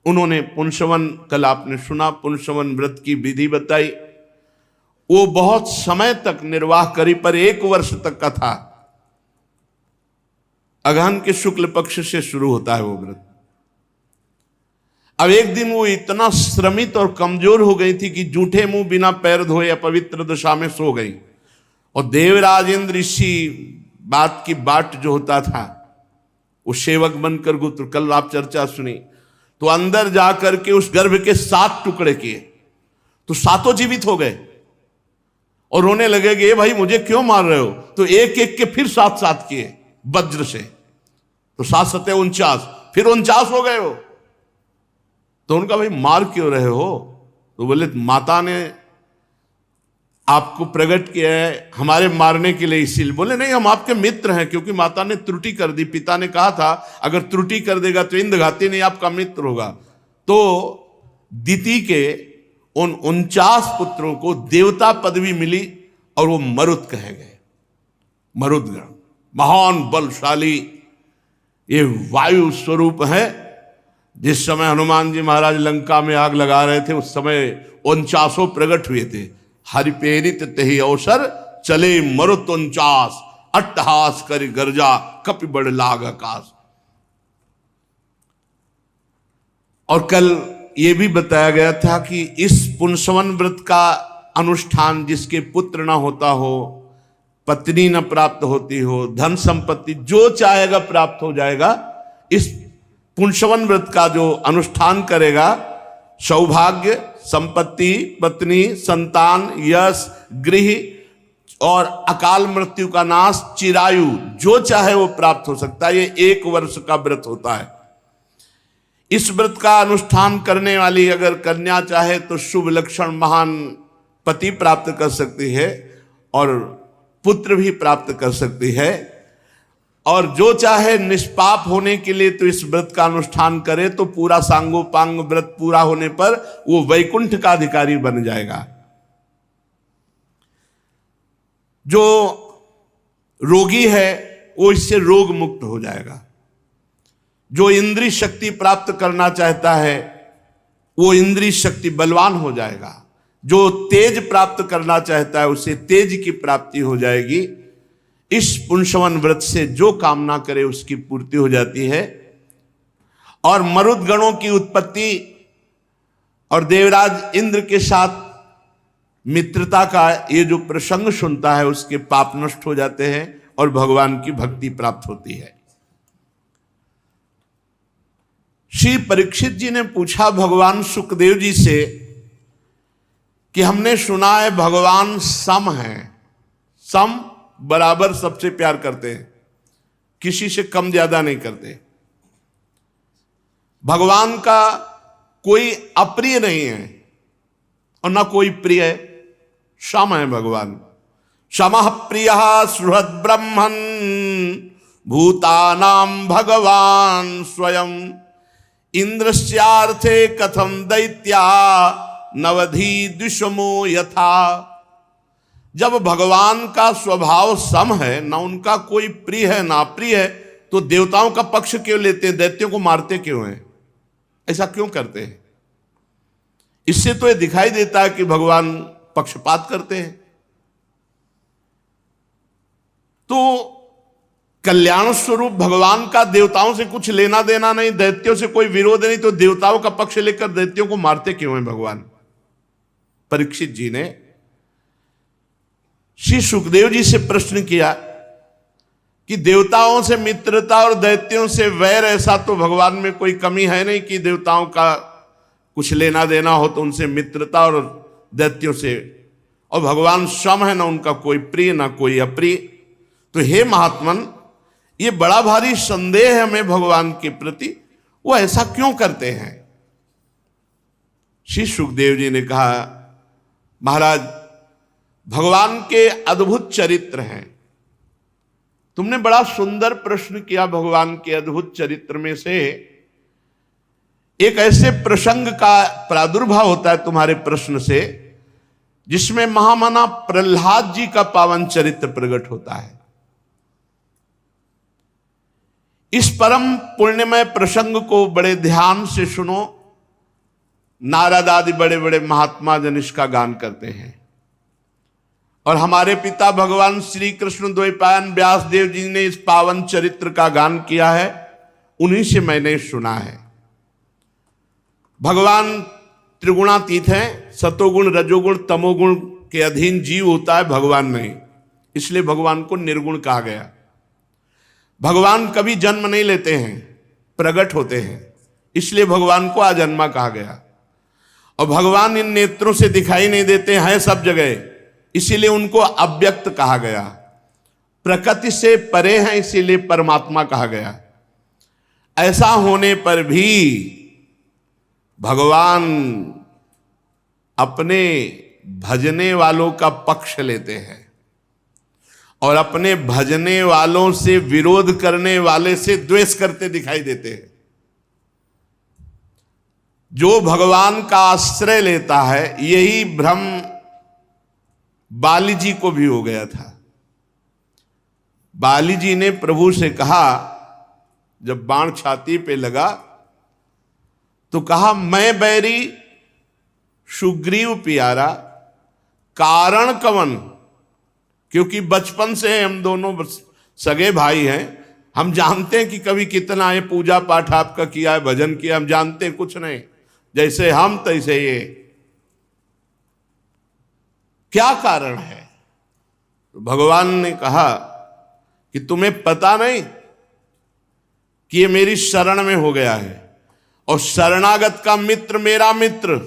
[SPEAKER 1] उन्होंने पुंसवन, कल आपने सुना, पुंसवन व्रत की विधि बताई। वो बहुत समय तक निर्वाह करी, पर 1 वर्ष तक का था। अगहन के शुक्ल पक्ष से शुरू होता है वो व्रत। अब एक दिन वो इतना श्रमित और कमजोर हो गई थी कि जूठे मुंह बिना पैर धोए अपवित्र दशा में सो गई। और देवराज इंद्र इसी बात की बाट जो होता था, वो सेवक बनकर गुप्त, कल आप चर्चा सुनी, तो अंदर जाकर के उस गर्भ के 7 टुकड़े किए, तो 7 जीवित हो गए और रोने लगे कि भाई मुझे क्यों मार रहे हो? तो एक एक के फिर 7 किए वज्र से, तो 7 7 49, फिर 49 हो गए हो। तो उनका, भाई मार क्यों रहे हो? तो बोले माता ने आपको प्रकट किया है हमारे मारने के लिए, इसीलिए। बोले नहीं, हम आपके मित्र हैं, क्योंकि माता ने त्रुटि कर दी। पिता ने कहा था अगर त्रुटि कर देगा तो इंद्रघाती नहीं आपका मित्र होगा। तो दिति के उन 49 पुत्रों को देवता पदवी मिली और वो मरुत कहे गए। मरुदगण महान बलशाली, ये वायु स्वरूप है। जिस समय हनुमान जी महाराज लंका में आग लगा रहे थे उस समय 49 प्रकट हुए थे। हरि प्रेरित तेहि अवसर चले मरुत 49, अट्टहास करि गर्जा कपि बड़ लाग आकाश। और कल ये भी बताया गया था कि इस पुंसवन व्रत का अनुष्ठान जिसके पुत्र ना होता हो, पत्नी न प्राप्त होती हो, धन संपत्ति जो चाहेगा प्राप्त हो जाएगा। इस पुंसवन व्रत का जो अनुष्ठान करेगा, सौभाग्य, संपत्ति, पत्नी, संतान, यश, गृह और अकाल मृत्यु का नाश, चिरायु, जो चाहे वो प्राप्त हो सकता है। ये 1 वर्ष का व्रत होता है। इस व्रत का अनुष्ठान करने वाली अगर कन्या चाहे तो शुभ लक्षण महान पति प्राप्त कर सकती है और पुत्र भी प्राप्त कर सकती है। और जो चाहे निष्पाप होने के लिए तो इस व्रत का अनुष्ठान करे तो पूरा सांगोपांग व्रत पूरा होने पर वो वैकुंठ का अधिकारी बन जाएगा। जो रोगी है वो इससे रोग मुक्त हो जाएगा। जो इंद्रिय शक्ति प्राप्त करना चाहता है वो इंद्रिय शक्ति बलवान हो जाएगा। जो तेज प्राप्त करना चाहता है उसे तेज की प्राप्ति हो जाएगी। इस पुंसवन व्रत से जो कामना करे उसकी पूर्ति हो जाती है। और मरुद गणों की उत्पत्ति और देवराज इंद्र के साथ मित्रता का ये जो प्रसंग सुनता है उसके पाप नष्ट हो जाते हैं और भगवान की भक्ति प्राप्त होती है। श्री परीक्षित जी ने पूछा भगवान सुखदेव जी से कि हमने सुना है भगवान सम है, सम बराबर सबसे प्यार करते हैं, किसी से कम ज्यादा नहीं करते। भगवान का कोई अप्रिय नहीं है और ना कोई प्रिय है, सम है भगवान। समः प्रियः सुहृद ब्रह्मन् भूतानां भगवान स्वयं इंद्रस्यार्थे कथम दैत्या नवधि दुष्मो यथा। जब भगवान का स्वभाव सम है, ना उनका कोई प्रिय है ना अप्रिय है, तो देवताओं का पक्ष क्यों लेते हैं, दैत्यों को मारते क्यों हैं, ऐसा क्यों करते हैं? इससे तो ये दिखाई देता है कि भगवान पक्षपात करते हैं। तो कल्याण स्वरूप भगवान का देवताओं से कुछ लेना देना नहीं, दैत्यों से कोई विरोध नहीं, तो देवताओं का पक्ष लेकर दैत्यों को मारते क्यों हैं भगवान? परीक्षित जी ने श्री सुखदेव जी से प्रश्न किया कि देवताओं से मित्रता और दैत्यों से वैर, ऐसा तो भगवान में कोई कमी है नहीं कि देवताओं का कुछ लेना देना हो तो उनसे मित्रता और दैत्यों से, और भगवान सम है, ना उनका कोई प्रिय ना कोई अप्रिय। तो हे महात्मन, ये बड़ा भारी संदेह है हमें भगवान के प्रति, वो ऐसा क्यों करते हैं? श्री सुखदेव जी ने कहा महाराज, भगवान के अद्भुत चरित्र हैं। तुमने बड़ा सुंदर प्रश्न किया। भगवान के अद्भुत चरित्र में से एक ऐसे प्रसंग का प्रादुर्भाव होता है तुम्हारे प्रश्न से, जिसमें महामना प्रहलाद जी का पावन चरित्र प्रकट होता है। इस परम पुण्यमय प्रसंग को बड़े ध्यान से सुनो। नारद आदि बड़े बड़े महात्मा जन इसका गान करते हैं और हमारे पिता भगवान श्री कृष्ण द्वैपायन व्यास देव जी ने इस पावन चरित्र का गान किया है, उन्हीं से मैंने सुना है। भगवान त्रिगुणातीत हैं, सतोगुण रजोगुण तमोगुण के अधीन जीव होता है, भगवान नहीं। इसलिए भगवान को निर्गुण कहा गया। भगवान कभी जन्म नहीं लेते हैं, प्रकट होते हैं, इसलिए भगवान को अजन्मा कहा गया। और भगवान इन नेत्रों से दिखाई नहीं देते हैं सब जगह, इसीलिए उनको अव्यक्त कहा गया। प्रकृति से परे हैं, इसीलिए परमात्मा कहा गया। ऐसा होने पर भी भगवान अपने भजने वालों का पक्ष लेते हैं और अपने भजने वालों से विरोध करने वाले से द्वेष करते दिखाई देते हैं। जो भगवान का आश्रय लेता है, यही भ्रम बाली जी को भी हो गया था। बाली जी ने प्रभु से कहा, जब बाण छाती पे लगा तो कहा, मैं बैरी सुग्रीव प्यारा, कारण कवन। क्योंकि बचपन से हम दोनों सगे भाई हैं, हम जानते हैं कि कभी कितना है पूजा पाठ आपका किया है, भजन किया, हम जानते हैं कुछ नहीं, जैसे हम तैसे ये, क्या कारण है। तो भगवान ने कहा कि तुम्हें पता नहीं कि ये मेरी शरण में हो गया है, और शरणागत का मित्र मेरा मित्र,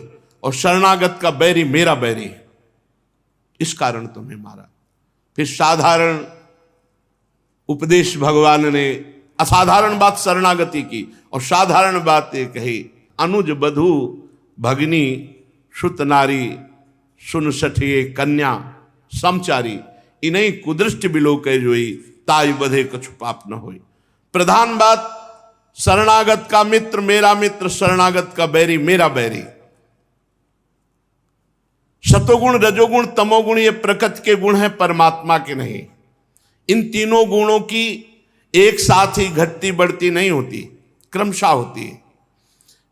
[SPEAKER 1] और शरणागत का बैरी मेरा बैरी, इस कारण तुम्हें मारा। फिर साधारण उपदेश भगवान ने, असाधारण बात शरणागति की और साधारण बात ये कही, अनुज बधू भगनी सुत नारी, सुन सठिए कन्या समचारी, इन्हीं कुदृष्ट बिलोके जोई, ताई बधे कछु पाप न होई। प्रधान बात, शरणागत का मित्र मेरा मित्र, शरणागत का बैरी मेरा बैरी। सतोगुण रजोगुण तमोगुण ये प्रकृति के गुण हैं, परमात्मा के नहीं। इन तीनों गुणों की एक साथ ही घटती बढ़ती नहीं होती, क्रमशः होती है।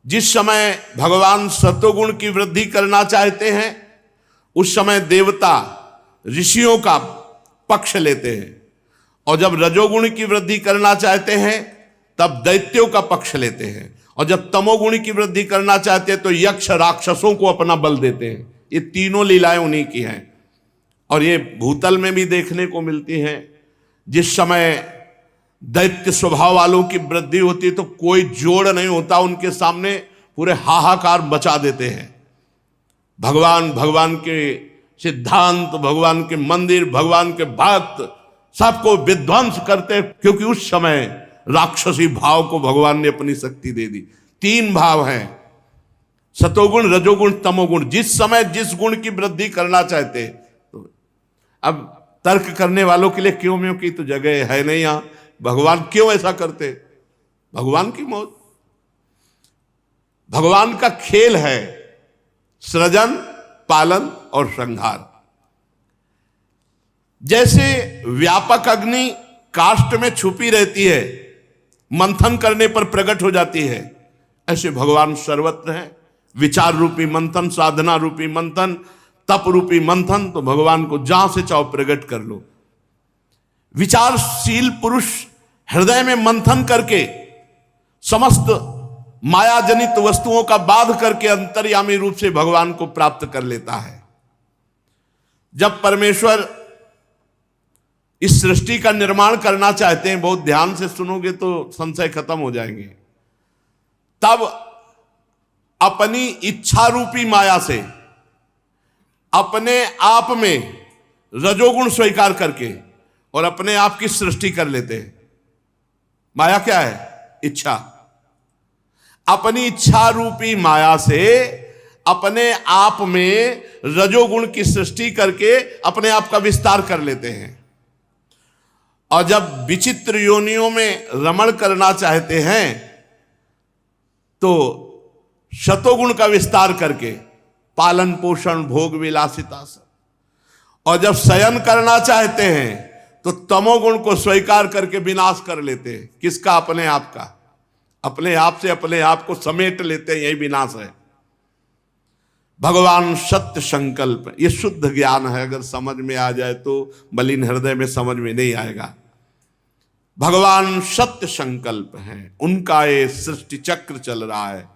[SPEAKER 1] जिस समय भगवान सतोगुण की वृद्धि करना चाहते हैं, उस समय देवता ऋषियों का पक्ष लेते हैं, और जब रजोगुण की वृद्धि करना चाहते हैं तब दैत्यों का पक्ष लेते हैं, और जब तमोगुण की वृद्धि करना चाहते हैं तो यक्ष राक्षसों को अपना बल देते हैं। ये तीनों लीलाएं उन्हीं की हैं, और ये भूतल में भी देखने को मिलती हैं। जिस समय दैत्य स्वभाव वालों की वृद्धि होती है तो कोई जोड़ नहीं होता उनके सामने, पूरे हाहाकार मचा देते हैं। भगवान के सिद्धांत, भगवान के मंदिर, भगवान के भक्त सबको विध्वंस करते हैं, क्योंकि उस समय राक्षसी भाव को भगवान ने अपनी शक्ति दे दी। तीन भाव हैं, सतोगुण रजोगुण तमोगुण। जिस समय जिस गुण की वृद्धि करना चाहते, तो अब तर्क करने वालों के लिए क्यों म्यों की तो जगह है नहीं यहां। भगवान क्यों ऐसा करते, भगवान की मौत, भगवान का खेल है सृजन पालन और संहार। जैसे व्यापक अग्नि काष्ठ में छुपी रहती है, मंथन करने पर प्रकट हो जाती है, ऐसे भगवान सर्वत्र हैं। विचार रूपी मंथन, साधना रूपी मंथन, तप रूपी मंथन, तो भगवान को जहां से चाहो प्रकट कर लो। विचारशील पुरुष हृदय में मंथन करके समस्त माया जनित वस्तुओं का बाध करके अंतर्यामी रूप से भगवान को प्राप्त कर लेता है। जब परमेश्वर इस सृष्टि का निर्माण करना चाहते हैं, बहुत ध्यान से सुनोगे तो संशय खत्म हो जाएंगे, तब अपनी इच्छा रूपी माया से अपने आप में रजोगुण स्वीकार करके और अपने आप की सृष्टि कर लेते हैं। माया क्या है? इच्छा। अपनी इच्छा रूपी माया से अपने आप में रजोगुण की सृष्टि करके अपने आप का विस्तार कर लेते हैं, और जब विचित्र योनियों में रमण करना चाहते हैं तो शतोगुण का विस्तार करके पालन पोषण भोग विलासिता से, और जब शयन करना चाहते हैं तो तमोगुण को स्वीकार करके विनाश कर लेते हैं। किसका? अपने आप का। अपने आप से अपने आप को समेट लेते हैं, यही विनाश है। भगवान सत्य संकल्प, ये शुद्ध ज्ञान है, अगर समझ में आ जाए तो, मलिन हृदय में समझ में नहीं आएगा। भगवान सत्य संकल्प हैं, उनका ये सृष्टि चक्र चल रहा है।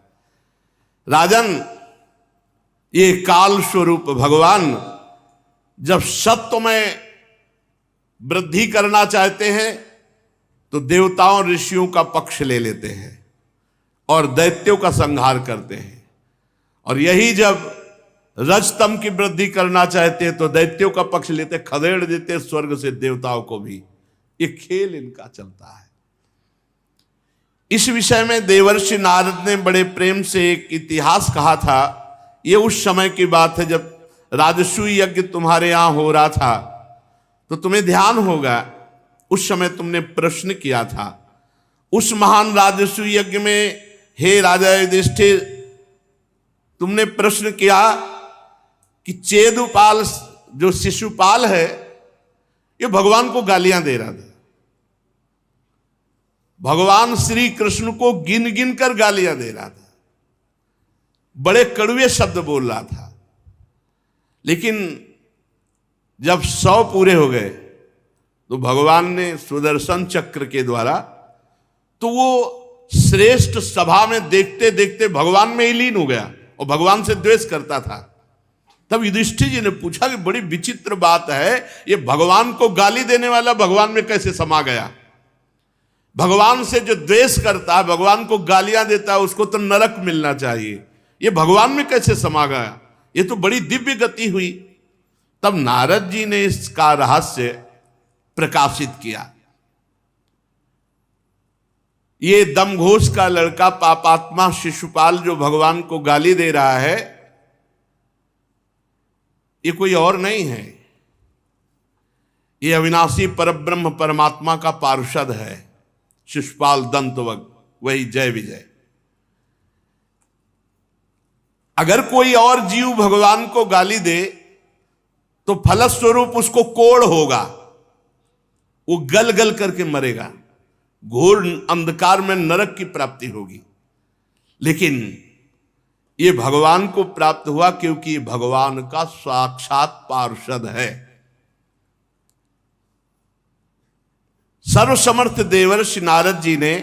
[SPEAKER 1] राजन, ये काल स्वरूप भगवान जब सत्य में वृद्धि करना चाहते हैं तो देवताओं ऋषियों का पक्ष ले लेते हैं और दैत्यों का संहार करते हैं, और यही जब रजतम की वृद्धि करना चाहते हैं तो दैत्यों का पक्ष लेते, खदेड़ देते स्वर्ग से देवताओं को भी। ये खेल इनका चलता है। इस विषय में देवर्षि नारद ने बड़े प्रेम से एक इतिहास कहा था। ये उस समय की बात है जब राजसूय यज्ञ तुम्हारे यहां हो रहा था, तो तुम्हें ध्यान होगा उस समय तुमने प्रश्न किया था। उस महान राजसूय यज्ञ में हे राजा युधिष्ठिर, तुमने प्रश्न किया कि चेदुपाल जो शिशुपाल है, ये भगवान को गालियां दे रहा था। भगवान श्री कृष्ण को गिन गिन कर गालियां दे रहा था, बड़े कड़वे शब्द बोल रहा था। लेकिन जब 100 पूरे हो गए तो भगवान ने सुदर्शन चक्र के द्वारा, तो वो श्रेष्ठ सभा में देखते देखते भगवान में ही लीन हो गया और भगवान से द्वेष करता था। तब युधिष्ठिर जी ने पूछा कि बड़ी विचित्र बात है, ये भगवान को गाली देने वाला भगवान में कैसे समा गया? भगवान से जो द्वेष करता है, भगवान को गालियां देता है, उसको तो नरक मिलना चाहिए, ये भगवान में कैसे समा गया? ये तो बड़ी दिव्य गति हुई। तब नारद जी ने इसका रहस्य प्रकाशित किया। ये दमघोष का लड़का पापात्मा शिशुपाल जो भगवान को गाली दे रहा है, ये कोई और नहीं है, ये अविनाशी परब्रह्म परमात्मा का पार्षद है, शिशुपाल दंतवग, वही जय विजय। अगर कोई और जीव भगवान को गाली दे तो फलस्वरूप उसको कोढ़ होगा, वो गल गल करके मरेगा, घोर अंधकार में नरक की प्राप्ति होगी। लेकिन ये भगवान को प्राप्त हुआ क्योंकि भगवान का साक्षात पार्षद है। सर्वसमर्थ देवर्षि नारद जी ने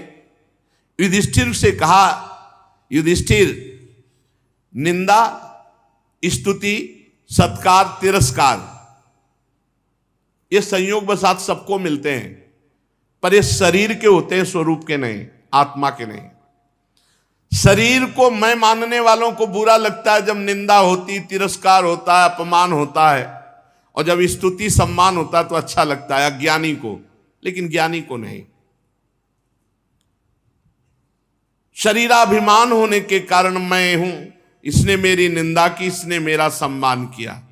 [SPEAKER 1] युधिष्ठिर से कहा, युधिष्ठिर, निंदा, स्तुति, सत्कार, तिरस्कार ये संयोग बसात सबको मिलते हैं, पर ये शरीर के होते हैं, स्वरूप के नहीं, आत्मा के नहीं। शरीर को मैं मानने वालों को बुरा लगता है जब निंदा होती, तिरस्कार होता है, अपमान होता है, और जब स्तुति सम्मान होता है तो अच्छा लगता है अज्ञानी को, लेकिन ज्ञानी को नहीं। शरीराभिमान होने के कारण मैं हूं, इसने मेरी निंदा की, इसने मेरा सम्मान किया,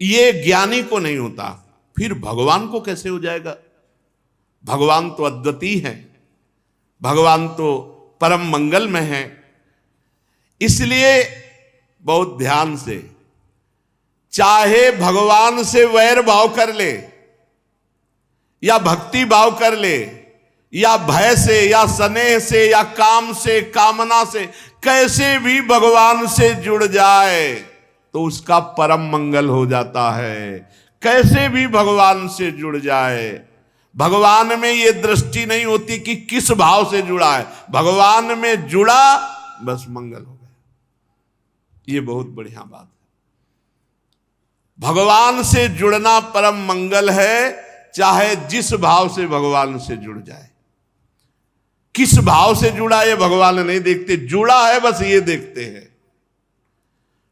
[SPEAKER 1] ये ज्ञानी को नहीं होता। फिर भगवान को कैसे हो जाएगा? भगवान तो अद्वितीय है, भगवान तो परम मंगल में है। इसलिए बहुत ध्यान से, चाहे भगवान से वैर भाव कर ले या भक्ति भाव कर ले, या भय से या स्नेह से या काम से, कामना से, कैसे भी भगवान से जुड़ जाए तो उसका परम मंगल हो जाता है। कैसे भी भगवान से जुड़ जाए, भगवान में ये दृष्टि नहीं होती कि किस भाव से जुड़ा है, भगवान में जुड़ा बस मंगल हो गया। ये बहुत बढ़िया बात है। भगवान से जुड़ना परम मंगल है, चाहे जिस भाव से भगवान से जुड़ जाए। किस भाव से जुड़ा है भगवान नहीं देखते, जुड़ा है बस ये देखते हैं।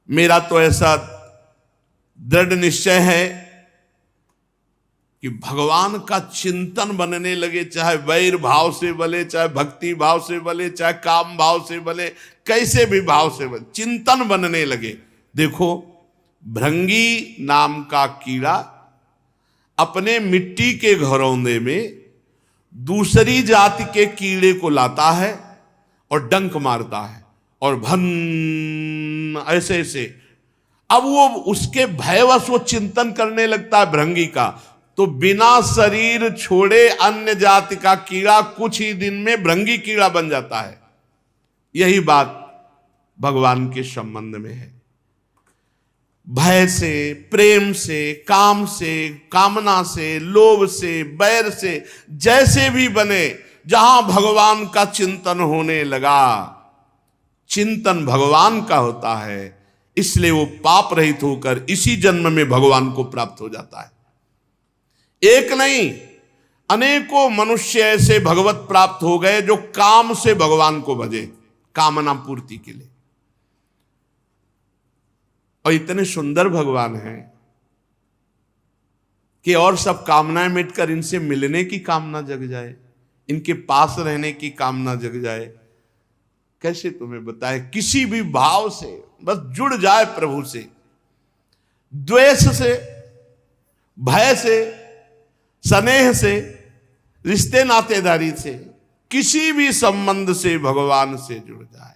[SPEAKER 1] मेरा तो ऐसा दृढ़ निश्चय है कि भगवान का चिंतन बनने लगे, चाहे वैर भाव से बले, चाहे भक्ति भाव से बले, चाहे काम भाव से बले, कैसे भी भाव से बले, चिंतन बनने लगे। देखो, भृंगी नाम का कीड़ा अपने मिट्टी के घरौंदे में दूसरी जाति के कीड़े को लाता है और डंक मारता है और भन ऐसे ऐसे। अब वो उसके भयवश वो चिंतन करने लगता है भृंगी का, तो बिना शरीर छोड़े अन्य जाति का कीड़ा कुछ ही दिन में भृंगी कीड़ा बन जाता है। यही बात भगवान के संबंध में है। भय से, प्रेम से, काम से, कामना से, लोभ से, बैर से, जैसे भी बने, जहां भगवान का चिंतन होने लगा, चिंतन भगवान का होता है, इसलिए वो पाप रहित होकर इसी जन्म में भगवान को प्राप्त हो जाता है। एक नहीं, अनेकों मनुष्य ऐसे भगवत प्राप्त हो गए जो काम से भगवान को भजे, कामना पूर्ति के लिए। और इतने सुंदर भगवान हैं कि और सब कामनाएं मिटकर इनसे मिलने की कामना जग जाए, इनके पास रहने की कामना जग जाए। कैसे तुम्हें बताए, किसी भी भाव से बस जुड़ जाए प्रभु से, द्वेष से, भय से, स्नेह से, रिश्ते नातेदारी से, किसी भी संबंध से भगवान से जुड़ जाए,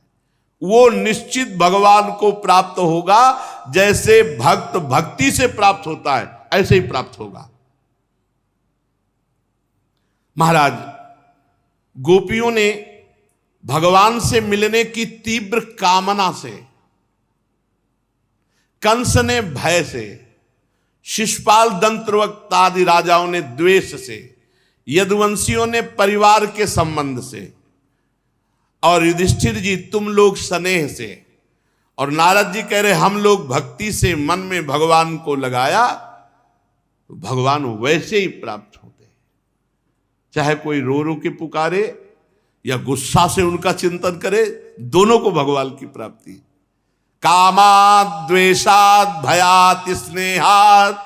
[SPEAKER 1] वो निश्चित भगवान को प्राप्त होगा। जैसे भक्त भक्ति से प्राप्त होता है ऐसे ही प्राप्त होगा। महाराज गोपियों ने भगवान से मिलने की तीव्र कामना से, कंस ने भय से, शिशुपाल दंत्रवक्ता आदि राजाओं ने द्वेष से, यदुवंशियों ने परिवार के संबंध से, और युधिष्ठिर जी तुम लोग स्नेह से, और नारद जी कह रहे हम लोग भक्ति से मन में भगवान को लगाया तो भगवान वैसे ही प्राप्त होते हैं। चाहे कोई रो रो के पुकारे या गुस्सा से उनका चिंतन करे, दोनों को भगवान की प्राप्ति। कामाद द्वेषाद भयात स्नेहात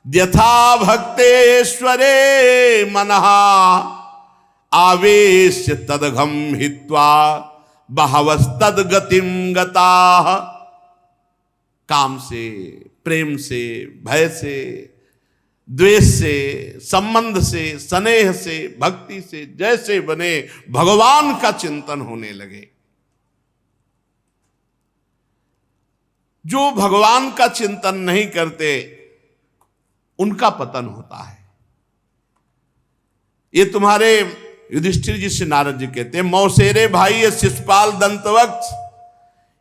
[SPEAKER 1] यथा भक्तेश्वरे मनः आवेश तदघम हित्वा बहवस्तद गतिम गताः। काम से, प्रेम से, भय से, द्वेष से, संबंध से, स्नेह से, भक्ति से जैसे बने भगवान का चिंतन होने लगे। जो भगवान का चिंतन नहीं करते उनका पतन होता है। ये तुम्हारे युधिष्ठिर जी से नारद जी कहते हैं, मौसेरे भाई ये शिशुपाल दंतवक्ष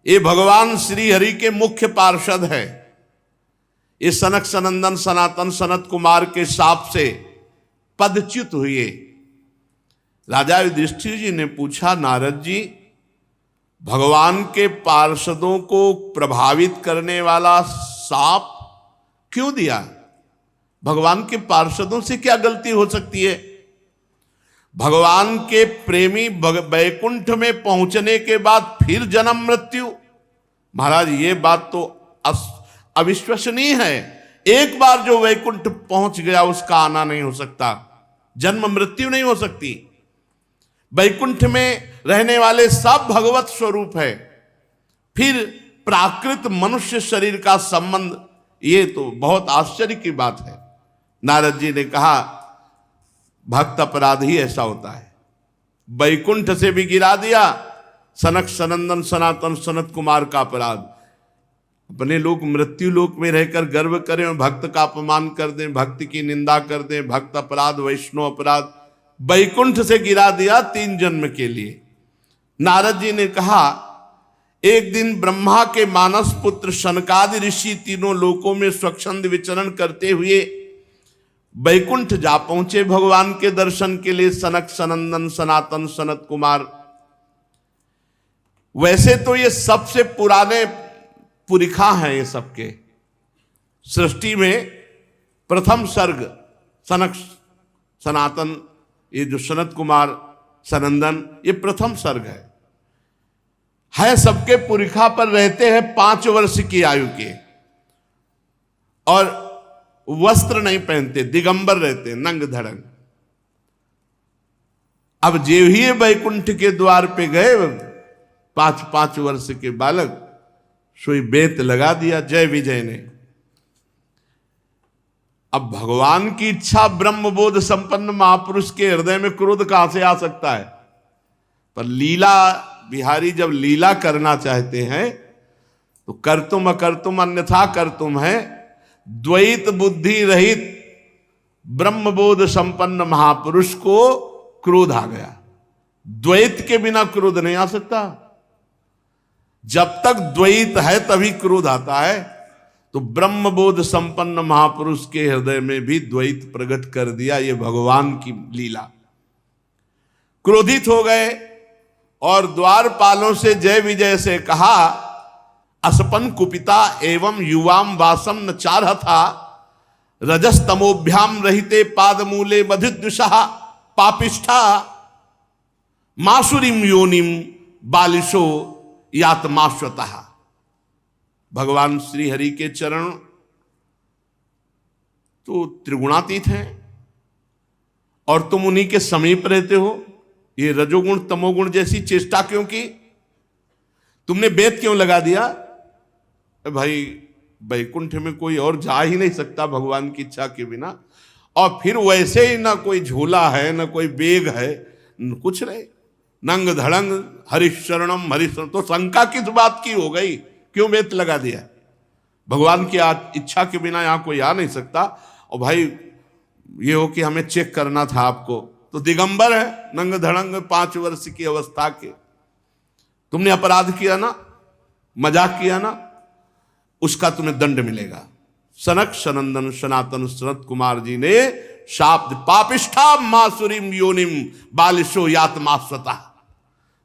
[SPEAKER 1] ये भगवान श्री हरि के मुख्य पार्षद है। ये सनक सनंदन सनातन सनत कुमार के शाप से पदच्युत हुए। राजा युधिष्ठिर जी ने पूछा, नारद जी भगवान के पार्षदों को प्रभावित करने वाला शाप क्यों दिया? भगवान के पार्षदों से क्या गलती हो सकती है? भगवान के प्रेमी वैकुंठ में पहुंचने के बाद फिर जन्म मृत्यु? महाराज ये बात तो अविश्वसनीय है। एक बार जो वैकुंठ पहुंच गया उसका आना नहीं हो सकता, जन्म मृत्यु नहीं हो सकती। वैकुंठ में रहने वाले सब भगवत स्वरूप है। फिर प्राकृत मनुष्य शरीर का संबंध, ये तो बहुत आश्चर्य की बात है। नारद जी ने कहा भक्त अपराधी ऐसा होता है, वैकुंठ से भी गिरा दिया, सनक सनंदन सनातन सनत कुमार का अपराध। अपने लोग मृत्यु लोक में रहकर गर्व करें और भक्त का अपमान कर दें, भक्ति की निंदा कर दें, भक्त अपराध, वैष्णव अपराध। वैकुंठ से गिरा दिया 3 जन्म के लिए। नारद जी ने कहा एक दिन ब्रह्मा के मानस पुत्र शनकादि ऋषि तीनों लोकों में स्वच्छंद विचरण करते हुए वैकुंठ जा पहुंचे भगवान के दर्शन के लिए। सनक सनंदन सनातन सनत कुमार, वैसे तो ये सबसे पुराने पुरिखा हैं, ये सबके सृष्टि में प्रथम सर्ग सनक सनातन, ये जो सनत कुमार सनंदन, ये प्रथम सर्ग है सबके पुरिखा पर रहते हैं 5 वर्ष की आयु के, और वस्त्र नहीं पहनते, दिगंबर रहते, नंग धड़ंग। अब जेव ही वैकुंठ के द्वार पे गए 5 वर्ष के बालक, सोई बेत लगा दिया जय विजय ने। अब भगवान की इच्छा, ब्रह्मबोध संपन्न महापुरुष के हृदय में क्रोध कहां से आ सकता है? पर लीला बिहारी जब लीला करना चाहते हैं तो कर्तुम अकर्तुम अन्यथा कर्तुम है। द्वैत बुद्धि रहित ब्रह्मबोध संपन्न महापुरुष को क्रोध आ गया। द्वैत के बिना क्रोध नहीं आ सकता। जब तक द्वैत है तभी क्रोध आता है। तो ब्रह्मबोध संपन्न महापुरुष के हृदय में भी द्वैत प्रकट कर दिया, ये भगवान की लीला। क्रोधित हो गए और द्वारपालों से जय विजय से कहा, असपन कुपिता एवं युवाम वासम न चारह था, रजस्तमोभ्याम रहिते पादमूले मधुद्विषा पापिष्ठा मासुरीम योनिम बालिशो यातमाश्वतः। भगवान श्री हरि के चरण तो त्रिगुणातीत हैं और तुम उन्हीं के समीप रहते हो। ये रजोगुण तमोगुण जैसी चेष्टा क्यों की? तुमने बेत क्यों लगा दिया? भाई वैकुंठ में कोई और जा ही नहीं सकता भगवान की इच्छा के बिना। और फिर वैसे ही ना कोई झूला है ना कोई बेग है, कुछ नहीं, नंग धड़ंग हरिशरणम हरिशरण। तो शंका किस बात की हो गई? क्यों बेत लगा दिया? भगवान की इच्छा के बिना यहां कोई आ नहीं सकता। और भाई ये हो कि हमें चेक करना था आपको, तो दिगंबर है, नंग धड़ंग 5 वर्ष की अवस्था के। तुमने अपराध किया ना, मजाक किया ना, उसका तुम्हें दंड मिलेगा। सनक सनंदन सनातन सनत कुमार जी ने शाप, पापिष्ठा मासुरीम योनिम बालिशो यात्मा स्वतः,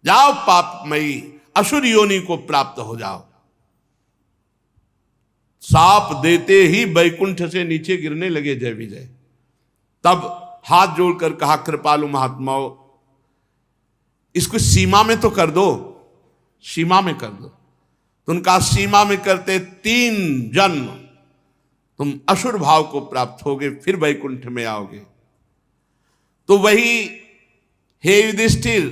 [SPEAKER 1] जाओ पापमयी असुर योनि को प्राप्त हो जाओ। साप देते ही बैकुंठ से नीचे गिरने लगे जय विजय। तब हाथ जोड़कर कहा, कृपालु महात्माओं, इसको सीमा में तो कर दो, सीमा में कर दो। तो उनका सीमा में करते 3 जन्म तुम असुर भाव को प्राप्त होगे, फिर वैकुंठ में आओगे। तो वही हे युधिष्ठिर,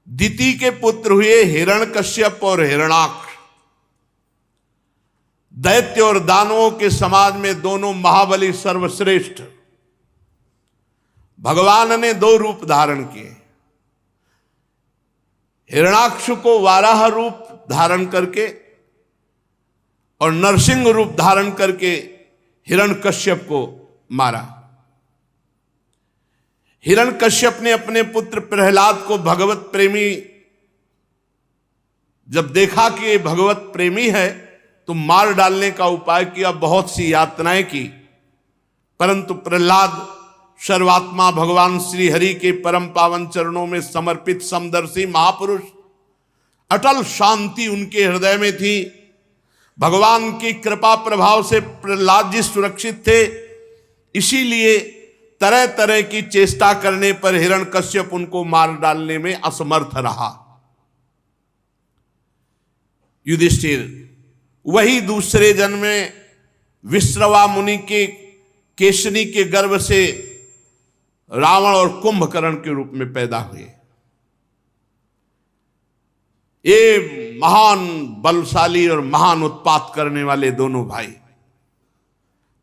[SPEAKER 1] दिति के पुत्र हुए हिरण्यकश्यप और हिरणाक्ष, दैत्य और दानवों के समाज में दोनों महाबली सर्वश्रेष्ठ। भगवान ने 2 रूप धारण किए। हिरणाक्ष को वाराह रूप धारण करके और नरसिंह रूप धारण करके हिरण्यकश्यप को मारा। हिरण्यकश्यप ने अपने पुत्र प्रहलाद को भगवत प्रेमी जब देखा कि ये भगवत प्रेमी है तो मार डालने का उपाय किया, बहुत सी यातनाएं की, परंतु प्रहलाद सर्वात्मा भगवान श्री हरि के परम पावन चरणों में समर्पित समदर्शी महापुरुष, अटल शांति उनके हृदय में थी। भगवान की कृपा प्रभाव से प्रहलाद जी सुरक्षित थे, इसीलिए तरह तरह की चेष्टा करने पर हिरण्यकश्यप उनको मार डालने में असमर्थ रहा। युधिष्ठिर वही दूसरे जन्म में विश्रवा मुनि के केशनी के गर्भ से रावण और कुंभकर्ण के रूप में पैदा हुए। ये महान बलशाली और महान उत्पात करने वाले दोनों भाई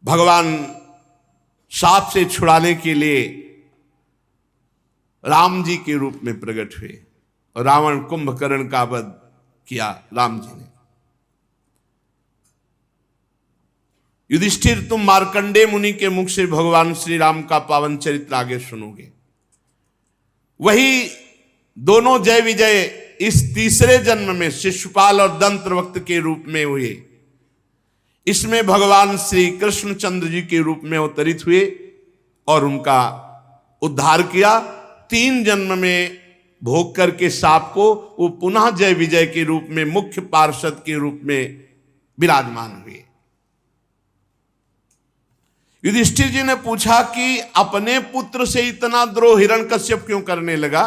[SPEAKER 1] भगवान साप से छुड़ाने के लिए राम जी के रूप में प्रकट हुए और रावण कुंभकर्ण का वध किया राम जी ने। युधिष्ठिर, तुम मार्कंडेय मुनि के मुख से भगवान श्री राम का पावन चरित्र आगे सुनोगे। वही दोनों जय विजय इस तीसरे जन्म में शिशुपाल और दंत्रवक्त के रूप में हुए। इसमें भगवान श्री कृष्णचंद्र जी के रूप में अवतरित हुए और उनका उद्धार किया। 3 जन्म में भोग करके साप को वो पुनः जय विजय के रूप में मुख्य पार्षद के रूप में विराजमान हुए। युधिष्ठिर जी ने पूछा कि अपने पुत्र से इतना द्रोह हिरण्यकश्यप क्यों करने लगा?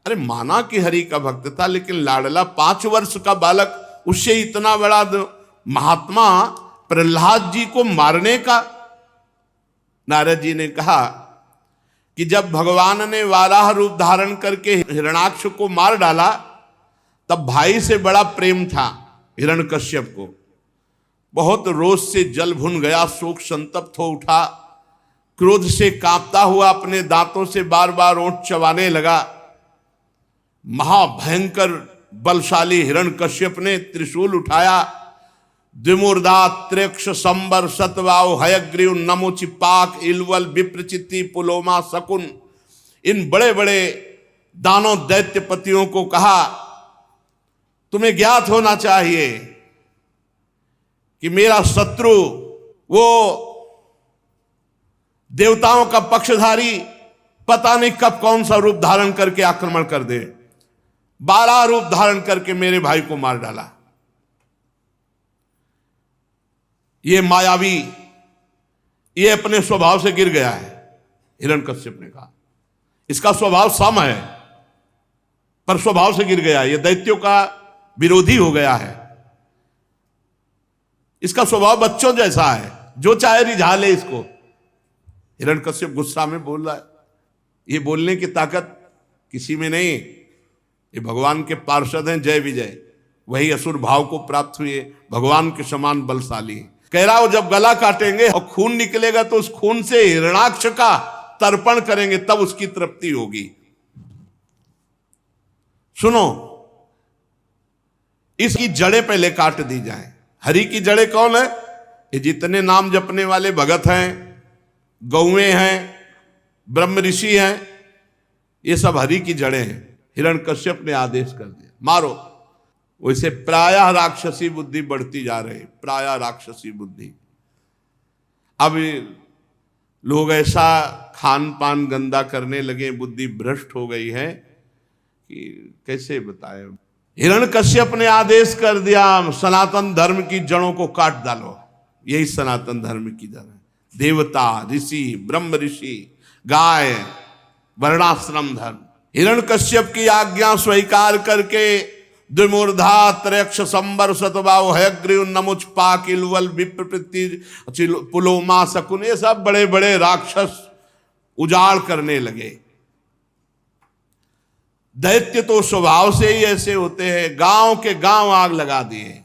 [SPEAKER 1] अरे माना कि हरि का भक्त था, लेकिन लाडला 5 वर्ष का बालक, उससे इतना बड़ा महात्मा प्रहलाद जी को मारने का। नारद जी ने कहा कि जब भगवान ने वाराह रूप धारण करके हिरणाक्ष को मार डाला तब भाई से बड़ा प्रेम था हिरण्यकश्यप को। बहुत रोष से जल भुन गया, शोक संतप्त हो उठा, क्रोध से कांपता हुआ अपने दांतों से बार बार ओंठ चबाने लगा। महाभयंकर बलशाली हिरण्यकश्यप ने त्रिशूल उठाया, द्विमूर्धा त्र्यक्ष संबर सतवाव हयग्रीव नमोचि पाक इलवल विप्रचिति पुलोमा शकुन, इन बड़े बड़े दानों दैत्यपतियों को कहा, तुम्हें ज्ञात होना चाहिए कि मेरा शत्रु वो देवताओं का पक्षधारी पता नहीं कब कौन सा रूप धारण करके आक्रमण कर दे। 12 रूप धारण करके मेरे भाई को मार डाला। ये मायावी, ये अपने स्वभाव से गिर गया है। हिरण्यकश्यप ने कहा इसका स्वभाव सम है पर स्वभाव से गिर गया, ये दैत्यों का विरोधी हो गया है। इसका स्वभाव बच्चों जैसा है, जो चाहे रिझा ले इसको। हिरण्यकश्यप गुस्सा में बोल रहा है। ये बोलने की ताकत किसी में नहीं, ये भगवान के पार्षद हैं जय विजय, वही असुर भाव को प्राप्त हुए, भगवान के समान बलशाली। कह रहा हो जब गला काटेंगे और खून निकलेगा तो उस खून से हिरणाक्ष का तर्पण करेंगे, तब उसकी तृप्ति होगी। सुनो, इसकी जड़ें पहले काट दी जाएं। हरि की जड़ें कौन है? ये जितने नाम जपने वाले भगत हैं, गौएं हैं, ब्रह्म ऋषि हैं, ये सब हरि की जड़ें हैं। हिरण्यकश्यप ने आदेश कर दिया मारो। वैसे प्रायः राक्षसी बुद्धि बढ़ती जा रही, प्रायः राक्षसी बुद्धि। अब लोग ऐसा खान पान गंदा करने लगे, बुद्धि भ्रष्ट हो गई है कि कैसे बताए। हिरण्यकश्यप ने आदेश कर दिया सनातन धर्म की जड़ों को काट डालो। यही सनातन धर्म की जड़ है। देवता, ऋषि, ब्रह्म ऋषि, गाय, वर्णाश्रम धर्म। हिरण्यकश्यप की आज्ञा स्वीकार करके द्विमूर्धा त्रयक्ष संबर शतबाहु हयग्रीव नमुच पाकिलवल विप्रवृत्ति पुलोमा शकुन, ये सब बड़े बड़े राक्षस उजाड़ करने लगे। दैत्य तो स्वभाव से ही ऐसे होते हैं, गांव के गांव आग लगा दिए,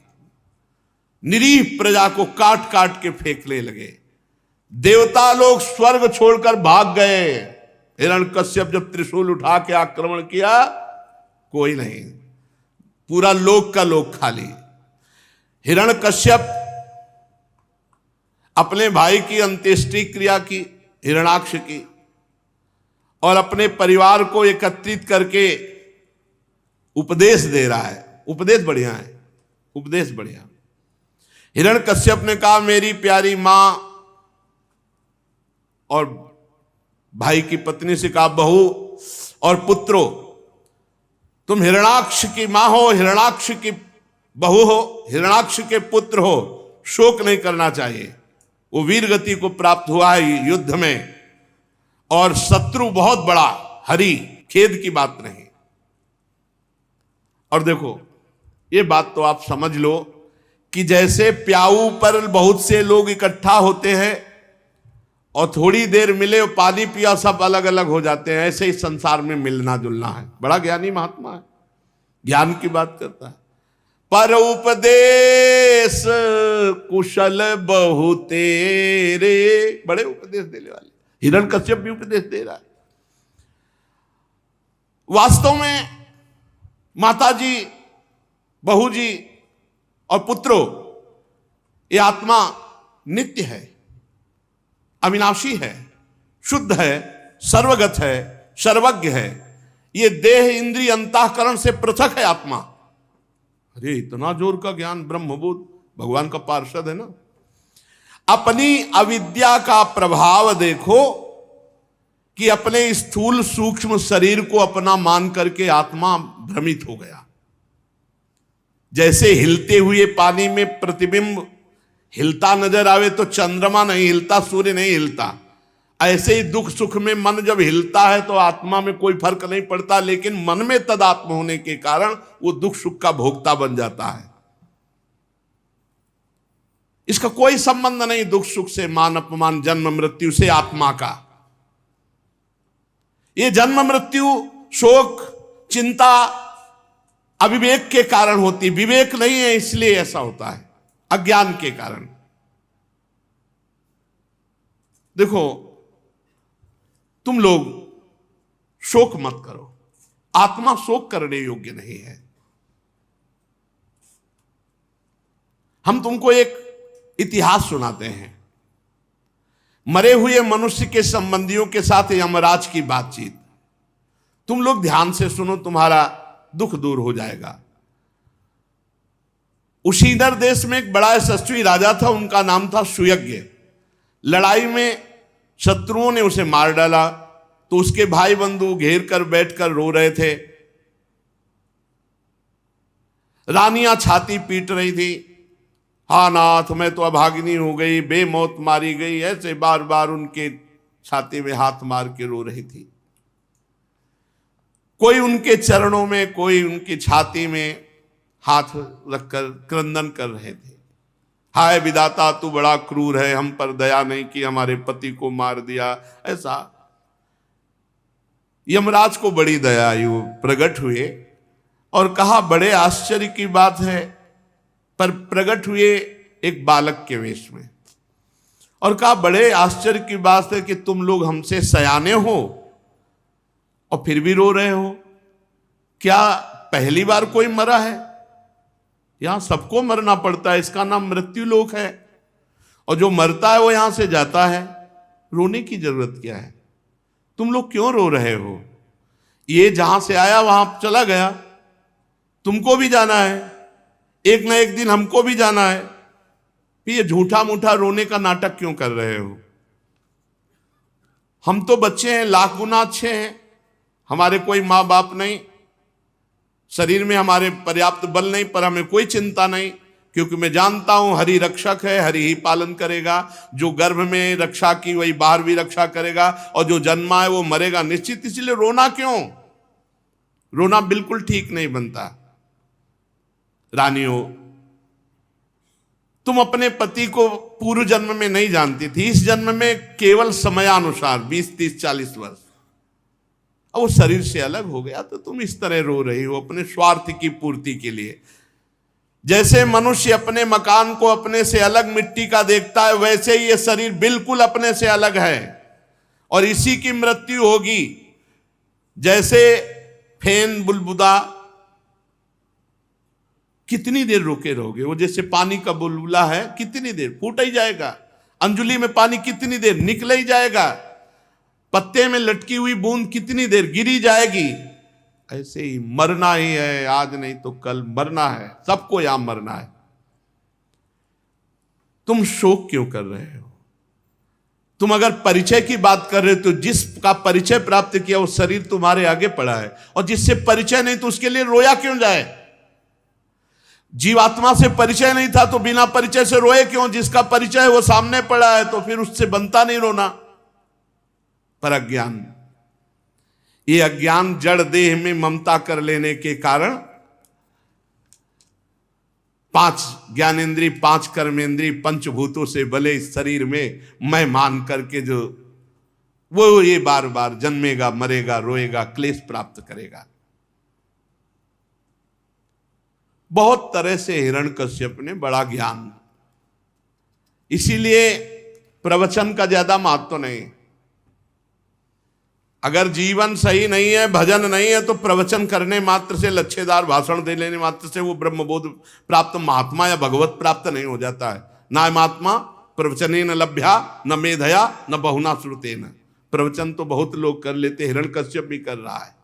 [SPEAKER 1] निरीह प्रजा को काट काट के फेंकने लगे। देवता लोग स्वर्ग छोड़कर भाग गए। हिरण्यकश्यप जब त्रिशूल उठा के आक्रमण किया, कोई नहीं, पूरा लोक का लोक खाली। हिरण्यकश्यप अपने भाई की अंत्येष्टि क्रिया की, हिरणाक्ष की, और अपने परिवार को एकत्रित करके उपदेश दे रहा है। उपदेश बढ़िया है, उपदेश बढ़िया। हिरण्यकश्यप ने कहा मेरी प्यारी मां, और भाई की पत्नी से कहा बहू और पुत्रो, तुम हिरणाक्ष की मां हो, हिरणाक्ष की बहू हो, हिरणाक्ष के पुत्र हो, शोक नहीं करना चाहिए। वो वीर गति को प्राप्त हुआ है युद्ध में, और शत्रु बहुत बड़ा हरि, खेद की बात नहीं। और देखो ये बात तो आप समझ लो कि जैसे प्याऊ पर बहुत से लोग इकट्ठा होते हैं और थोड़ी देर मिले और पानी पिया सब अलग अलग हो जाते हैं, ऐसे ही संसार में मिलना जुलना है। बड़ा ज्ञानी महात्मा है, ज्ञान की बात करता है। पर उपदेश कुशल बहु तेरे, बड़े उपदेश देने वाले। हिरण्यकश्यप भी उपदेश दे रहा है। वास्तव में माताजी, बहू जी और पुत्रों, ये आत्मा नित्य है, अविनाशी है, शुद्ध है, सर्वगत है, सर्वज्ञ है। ये देह इंद्रिय अंतःकरण से पृथक है आत्मा। अरे इतना जोर का ज्ञान, ब्रह्मबोध, भगवान का पार्षद है ना। अपनी अविद्या का प्रभाव देखो कि अपने स्थूल सूक्ष्म शरीर को अपना मान करके आत्मा भ्रमित हो गया। जैसे हिलते हुए पानी में प्रतिबिंब हिलता नजर आवे तो चंद्रमा नहीं हिलता, सूर्य नहीं हिलता, ऐसे ही दुख सुख में मन जब हिलता है तो आत्मा में कोई फर्क नहीं पड़ता, लेकिन मन में तदात्म होने के कारण वो दुख सुख का भोक्ता बन जाता है। इसका कोई संबंध नहीं दुख सुख से, मान अपमान, जन्म मृत्यु से आत्मा का। ये जन्म मृत्यु, शोक, चिंता अविवेक के कारण होती, विवेक नहीं है इसलिए ऐसा होता है, अज्ञान के कारण। देखो तुम लोग शोक मत करो, आत्मा शोक करने योग्य नहीं है। हम तुमको एक इतिहास सुनाते हैं, मरे हुए मनुष्य के संबंधियों के साथ यमराज की बातचीत। तुम लोग ध्यान से सुनो, तुम्हारा दुख दूर हो जाएगा। उशीदर देश में एक बड़ा यशस्वी राजा था, उनका नाम था सुयज्ञ। लड़ाई में शत्रुओं ने उसे मार डाला तो उसके भाई बंधु घेर कर बैठकर रो रहे थे। रानियां छाती पीट रही थी, हा नाथ मैं तो अभागिनी हो गई, बेमौत मारी गई, ऐसे बार बार उनके छाती में हाथ मार के रो रही थी। कोई उनके चरणों में, कोई उनकी छाती में हाथ रखकर क्रंदन कर रहे थे। हाय विधाता तू बड़ा क्रूर है, हम पर दया नहीं की, हमारे पति को मार दिया। ऐसा यमराज को बड़ी दया आई, वो प्रकट हुए और कहा बड़े आश्चर्य की बात है, पर प्रकट हुए एक बालक के वेश में और कहा बड़े आश्चर्य की बात है कि तुम लोग हमसे सयाने हो और फिर भी रो रहे हो। क्या पहली बार कोई मरा है? यहां सबको मरना पड़ता है, इसका नाम मृत्यु लोक है, और जो मरता है वो यहां से जाता है, रोने की जरूरत क्या है? तुम लोग क्यों रो रहे हो? ये जहां से आया वहां चला गया, तुमको भी जाना है, एक ना एक दिन हमको भी जाना है। ये झूठा मूठा रोने का नाटक क्यों कर रहे हो? हम तो बच्चे हैं, लाख गुना अच्छे हैं, हमारे कोई माँ बाप नहीं, शरीर में हमारे पर्याप्त बल नहीं, पर हमें कोई चिंता नहीं, क्योंकि मैं जानता हूं हरि रक्षक है, हरि ही पालन करेगा। जो गर्भ में रक्षा की वही बाहर भी रक्षा करेगा, और जो जन्मा है वो मरेगा निश्चित। इसलिए रोना क्यों? रोना बिल्कुल ठीक नहीं बनता। रानियों, तुम अपने पति को पूर्व जन्म में नहीं जानती थी, इस जन्म में केवल समयानुसार 20, 30, 40 वर्ष, अब वो शरीर से अलग हो गया, तो तुम इस तरह रो रही हो अपने स्वार्थ की पूर्ति के लिए। जैसे मनुष्य अपने मकान को अपने से अलग मिट्टी का देखता है, वैसे ही ये शरीर बिल्कुल अपने से अलग है और इसी की मृत्यु होगी। जैसे फेन बुलबुला, कितनी देर रोके रहोगे? वो जैसे पानी का बुलबुला है, कितनी देर फूट ही जाएगा। अंजुली में पानी कितनी देर निकल ही जाएगा। पत्ते में लटकी हुई बूंद कितनी देर गिरी जाएगी। ऐसे ही मरना ही है, आज नहीं तो कल मरना है, सबको यहां मरना है। तुम शोक क्यों कर रहे हो? तुम अगर परिचय की बात कर रहे हो तो जिसका परिचय प्राप्त किया वो शरीर तुम्हारे आगे पड़ा है, और जिससे परिचय नहीं तो उसके लिए रोया क्यों जाए? जीवात्मा से परिचय नहीं था तो बिना परिचय से रोए क्यों? जिसका परिचय है वो सामने पड़ा है, तो फिर उससे बनता नहीं रोना। पर अज्ञान, ये अज्ञान जड़ देह में ममता कर लेने के कारण 5 ज्ञानेंद्री, 5 कर्मेंद्री, पंचभूतों से भले इस शरीर में मैं मान करके जो वो ये बार बार जन्मेगा, मरेगा, रोएगा, क्लेश प्राप्त करेगा। बहुत तरह से हिरण्यकश्यप ने बड़ा ज्ञान, इसीलिए प्रवचन का ज्यादा महत्व तो नहीं। अगर जीवन सही नहीं है, भजन नहीं है, तो प्रवचन करने मात्र से, लच्छेदार भाषण दे लेने मात्र से वो ब्रह्मबोध प्राप्त महात्मा या भगवत प्राप्त नहीं हो जाता है। ना महात्मा प्रवचने न लभ्या न मेधया न बहुना श्रुतेन। प्रवचन तो बहुत लोग कर लेते, हिरण्यकश्यप भी कर रहा है।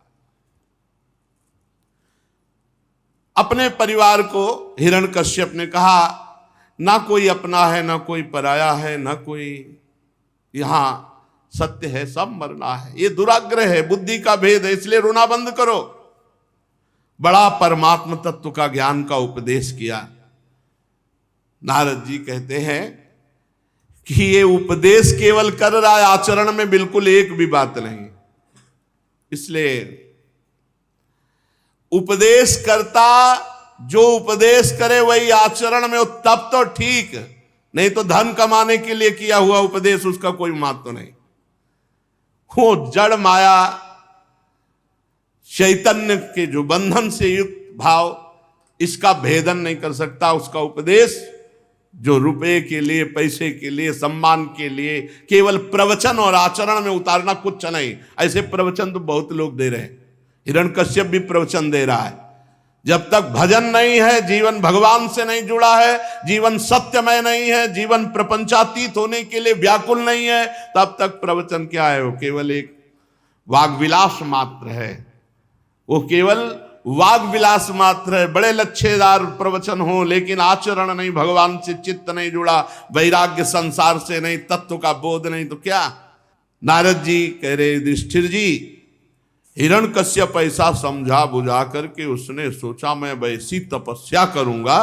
[SPEAKER 1] अपने परिवार को हिरण्यकश्यप ने कहा, ना कोई अपना है, ना कोई पराया है, ना कोई यहां सत्य है, सब मरना है। ये दुराग्रह है, बुद्धि का भेद है, इसलिए रोना बंद करो। बड़ा परमात्म तत्व का ज्ञान का उपदेश किया। नारद जी कहते हैं कि ये उपदेश केवल कर रहा है, आचरण में बिल्कुल एक भी बात नहीं। इसलिए उपदेश करता जो उपदेश करे वही आचरण में हो, तब तो ठीक, नहीं तो धन कमाने के लिए किया हुआ उपदेश उसका कोई महत्व नहीं। वो जड़ माया चैतन्य के जो बंधन से युक्त भाव, इसका भेदन नहीं कर सकता। उसका उपदेश जो रुपए के लिए, पैसे के लिए, सम्मान के लिए, केवल प्रवचन और आचरण में उतारना कुछ नहीं। ऐसे प्रवचन तो बहुत लोग दे रहे हैं, हिरण्यकश्यप भी प्रवचन दे रहा है। जब तक भजन नहीं है, जीवन भगवान से नहीं जुड़ा है, जीवन सत्यमय नहीं है, जीवन प्रपंचातीत होने के लिए व्याकुल नहीं है, तब तक प्रवचन क्या है? वो केवल एक वाग्विलास मात्र है। वो केवल वाग्विलास मात्र है। बड़े लच्छेदार प्रवचन हो, लेकिन आचरण नहीं, भगवान से चित्त नहीं जुड़ा, वैराग्य संसार से नहीं, तत्व का बोध नहीं, तो क्या? नारद जी कह रहे, युधिष्ठिर जी, हिरण्यकश्यप ऐसा समझा बुझा करके उसने सोचा मैं वैसी तपस्या करूंगा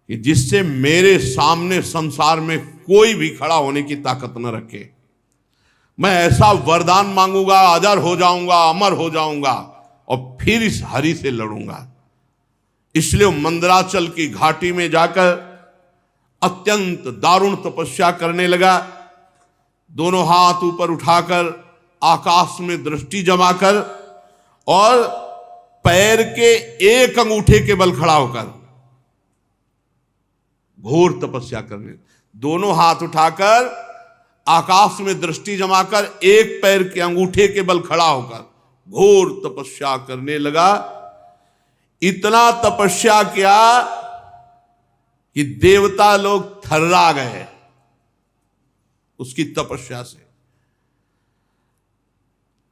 [SPEAKER 1] कि जिससे मेरे सामने संसार में कोई भी खड़ा होने की ताकत न रखे। मैं ऐसा वरदान मांगूंगा, अजर हो जाऊंगा, अमर हो जाऊंगा, और फिर इस हरि से लड़ूंगा। इसलिए मंदराचल की घाटी में जाकर अत्यंत दारुण तपस्या करने लगा। दोनों हाथ ऊपर उठाकर आकाश में दृष्टि जमाकर और पैर के एक अंगूठे के बल खड़ा होकर घोर तपस्या करने। दोनों हाथ उठाकर आकाश में दृष्टि जमाकर एक पैर के अंगूठे के बल खड़ा होकर घोर तपस्या करने लगा। इतना तपस्या किया कि देवता लोग थर्रा गए उसकी तपस्या से।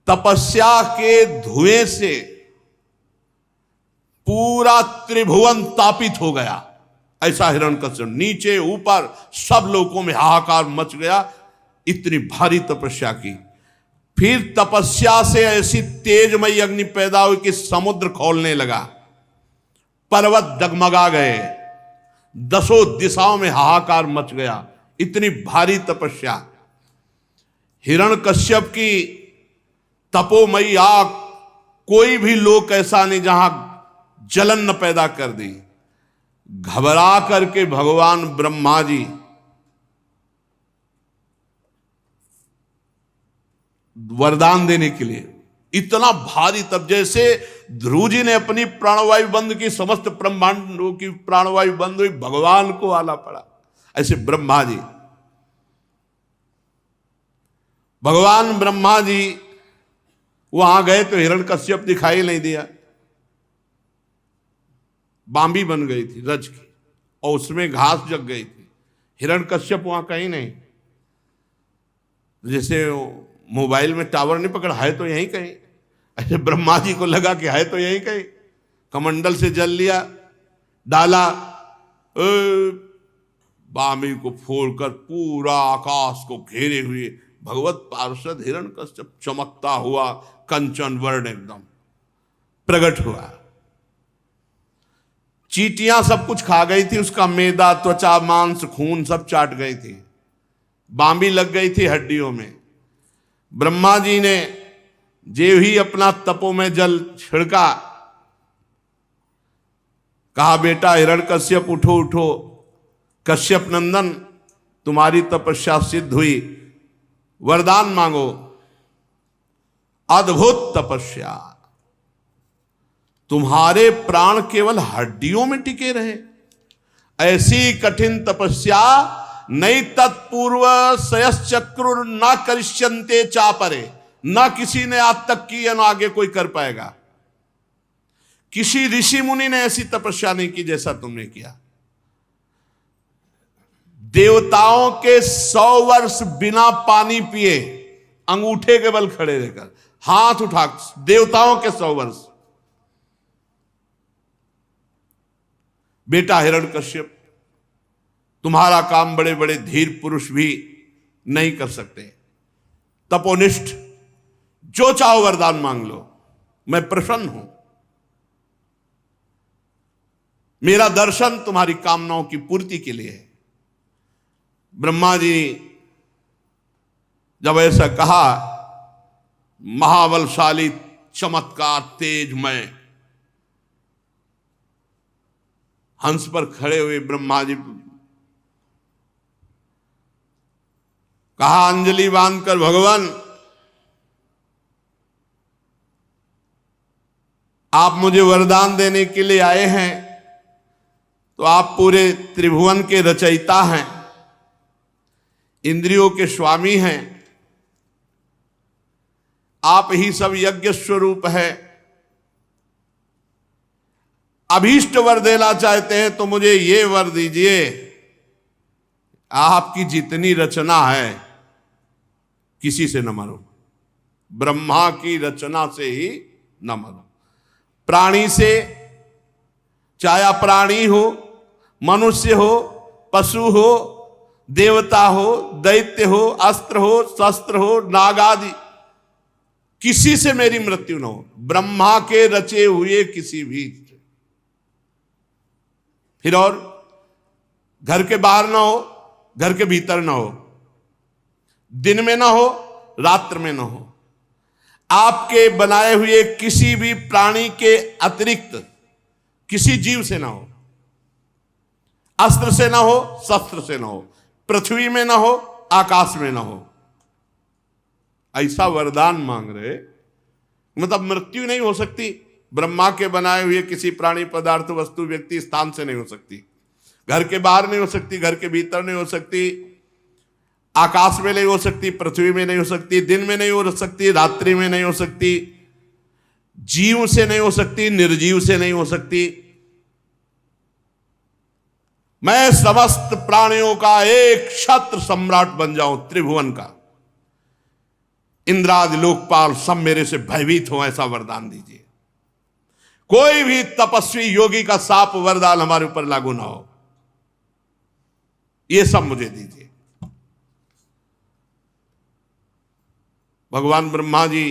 [SPEAKER 1] तपस्या के धुएं से पूरा त्रिभुवन तापित हो गया। ऐसा हिरण्यकश्यप, नीचे ऊपर सब लोगों में हाहाकार मच गया, इतनी भारी तपस्या की। फिर तपस्या से ऐसी तेजमयी अग्नि पैदा हुई कि समुद्र खौलने लगा, पर्वत डगमगा गए, दसों दिशाओं में हाहाकार मच गया, इतनी भारी तपस्या। हिरण्यकश्यप की तपोमयी आग, कोई भी लोक ऐसा नहीं जहां जलन न पैदा कर दी। घबरा करके भगवान ब्रह्मा जी वरदान देने के लिए, इतना भारी तप, जैसे ध्रुव जी ने अपनी प्राणवायु बंद की, समस्त ब्रह्मांडों की प्राणवायु बंद हुई, भगवान को आला पड़ा, ऐसे ब्रह्मा जी, भगवान ब्रह्मा जी वहां गए तो हिरण्यकश्यप दिखाई नहीं दिया। बांबी बन गई थी रज की और उसमें घास जग गई थी, हिरण्यकश्यप वहां कहीं नहीं। जैसे मोबाइल में टावर नहीं पकड़ा, है तो यहीं कहीं, ऐसे ब्रह्मा जी को लगा कि है तो यहीं कहीं, कमंडल से जल लिया, डाला, बांबी को फोड़कर पूरा आकाश को घेरे हुए भगवत पार्षद हिरण्यकश्यप चमकता हुआ कंचन वर्ण एकदम प्रकट हुआ। चींटियां सब कुछ खा गई थी, उसका मैदा, त्वचा, मांस, खून सब चाट गई थी, बांबी लग गई थी हड्डियों में। ब्रह्मा जी ने जे ही अपना तपो में जल छिड़का, कहा बेटा हिरण्यकश्यप उठो उठो, कश्यप नंदन तुम्हारी तपस्या सिद्ध हुई, वरदान मांगो। अद्भुत तपस्या, तुम्हारे प्राण केवल हड्डियों में टिके रहे, ऐसी कठिन तपस्या नहीं तत्पूर्व सयश्चक्रुर न करिष्यन्ते चापरे, न किसी ने आज तक की या न आगे कोई कर पाएगा। किसी ऋषि मुनि ने ऐसी तपस्या नहीं की जैसा तुमने किया। देवताओं के 100 वर्ष बिना पानी पिए, अंगूठे के बल खड़े रहकर, हाथ उठा, देवताओं के 100 वर्ष। बेटा हिरण्यकश्यप, तुम्हारा काम बड़े बड़े धीर पुरुष भी नहीं कर सकते। तपोनिष्ठ, जो चाहो वरदान मांग लो, मैं प्रसन्न हूं। मेरा दर्शन तुम्हारी कामनाओं की पूर्ति के लिए है। ब्रह्मा जी जब ऐसा कहा, महाबलशाली, चमत्कार, तेजमय, हंस पर खड़े हुए ब्रह्मा जी कहा अंजलि बांधकर, भगवान आप मुझे वरदान देने के लिए आए हैं, तो आप पूरे त्रिभुवन के रचयिता हैं, इंद्रियों के स्वामी हैं, आप ही सब यज्ञ स्वरूप है। अभीष्ट वर देना चाहते हैं तो मुझे ये वर दीजिए, आपकी जितनी रचना है किसी से न मरो, ब्रह्मा की रचना से ही न मरो। प्राणी से, चाहे प्राणी हो, मनुष्य हो, पशु हो, देवता हो, दैत्य हो, अस्त्र हो, शस्त्र हो, नागादि, किसी से मेरी मृत्यु न हो, ब्रह्मा के रचे हुए किसी भी। फिर और घर के बाहर ना हो, घर के भीतर ना हो, दिन में ना हो, रात्र में ना हो, आपके बनाए हुए किसी भी प्राणी के अतिरिक्त किसी जीव से ना हो, अस्त्र से ना हो, शस्त्र से ना हो, पृथ्वी में ना हो, आकाश में ना हो। ऐसा वरदान मांग रहे, मतलब मृत्यु नहीं हो सकती, ब्रह्मा के बनाए हुए किसी प्राणी, पदार्थ, वस्तु, व्यक्ति, स्थान से नहीं हो सकती, घर के बाहर नहीं हो सकती, घर के भीतर नहीं हो सकती, आकाश में नहीं हो सकती, पृथ्वी में नहीं हो सकती, दिन में नहीं हो सकती, रात्रि में नहीं हो सकती, जीव से नहीं हो सकती, निर्जीव से नहीं हो सकती। मैं समस्त प्राणियों का एक छत्र सम्राट बन जाऊं त्रिभुवन का, इंद्रादि लोकपाल सब मेरे से भयभीत हो, ऐसा वरदान दीजिए। कोई भी तपस्वी योगी का शाप वरदान हमारे ऊपर लागू ना हो, ये सब मुझे दीजिए। भगवान ब्रह्मा जी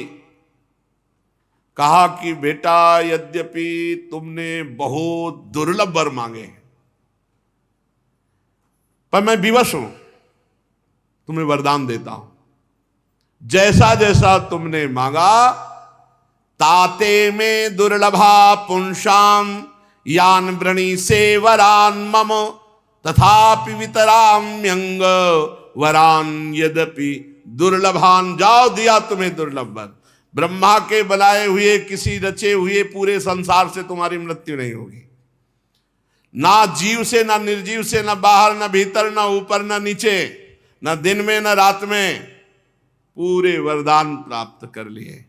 [SPEAKER 1] कहा कि बेटा, यद्यपि तुमने बहुत दुर्लभ वर मांगे हैं, पर मैं विवश हूं, तुम्हें वरदान देता हूं। जैसा जैसा तुमने मांगा, ताते में दुर्लभा पुंसाम यान वृणी से वरान मम तथापि वितराम्यंग वरान यद्यपि दुर्लभान। जाओ, दिया तुम्हें दुर्लभ वर। ब्रह्मा के बनाए हुए, किसी रचे हुए पूरे संसार से तुम्हारी मृत्यु नहीं होगी। ना जीव से, ना निर्जीव से, ना बाहर, ना भीतर, ना ऊपर, ना नीचे, ना दिन में, ना रात में, पूरे वरदान प्राप्त कर लिए।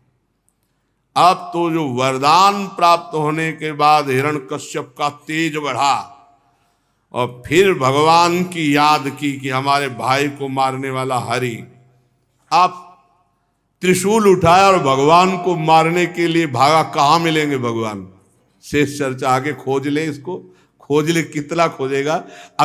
[SPEAKER 1] अब तो जो वरदान प्राप्त होने के बाद हिरण्यकश्यप का तेज बढ़ा और फिर भगवान की याद की कि हमारे भाई को मारने वाला हरि। आप त्रिशूल उठाया और भगवान को मारने के लिए भागा। कहाँ मिलेंगे भगवान? शेष चर्चा आगे खोज ले, इसको खोज ले, कितना खोजेगा। अब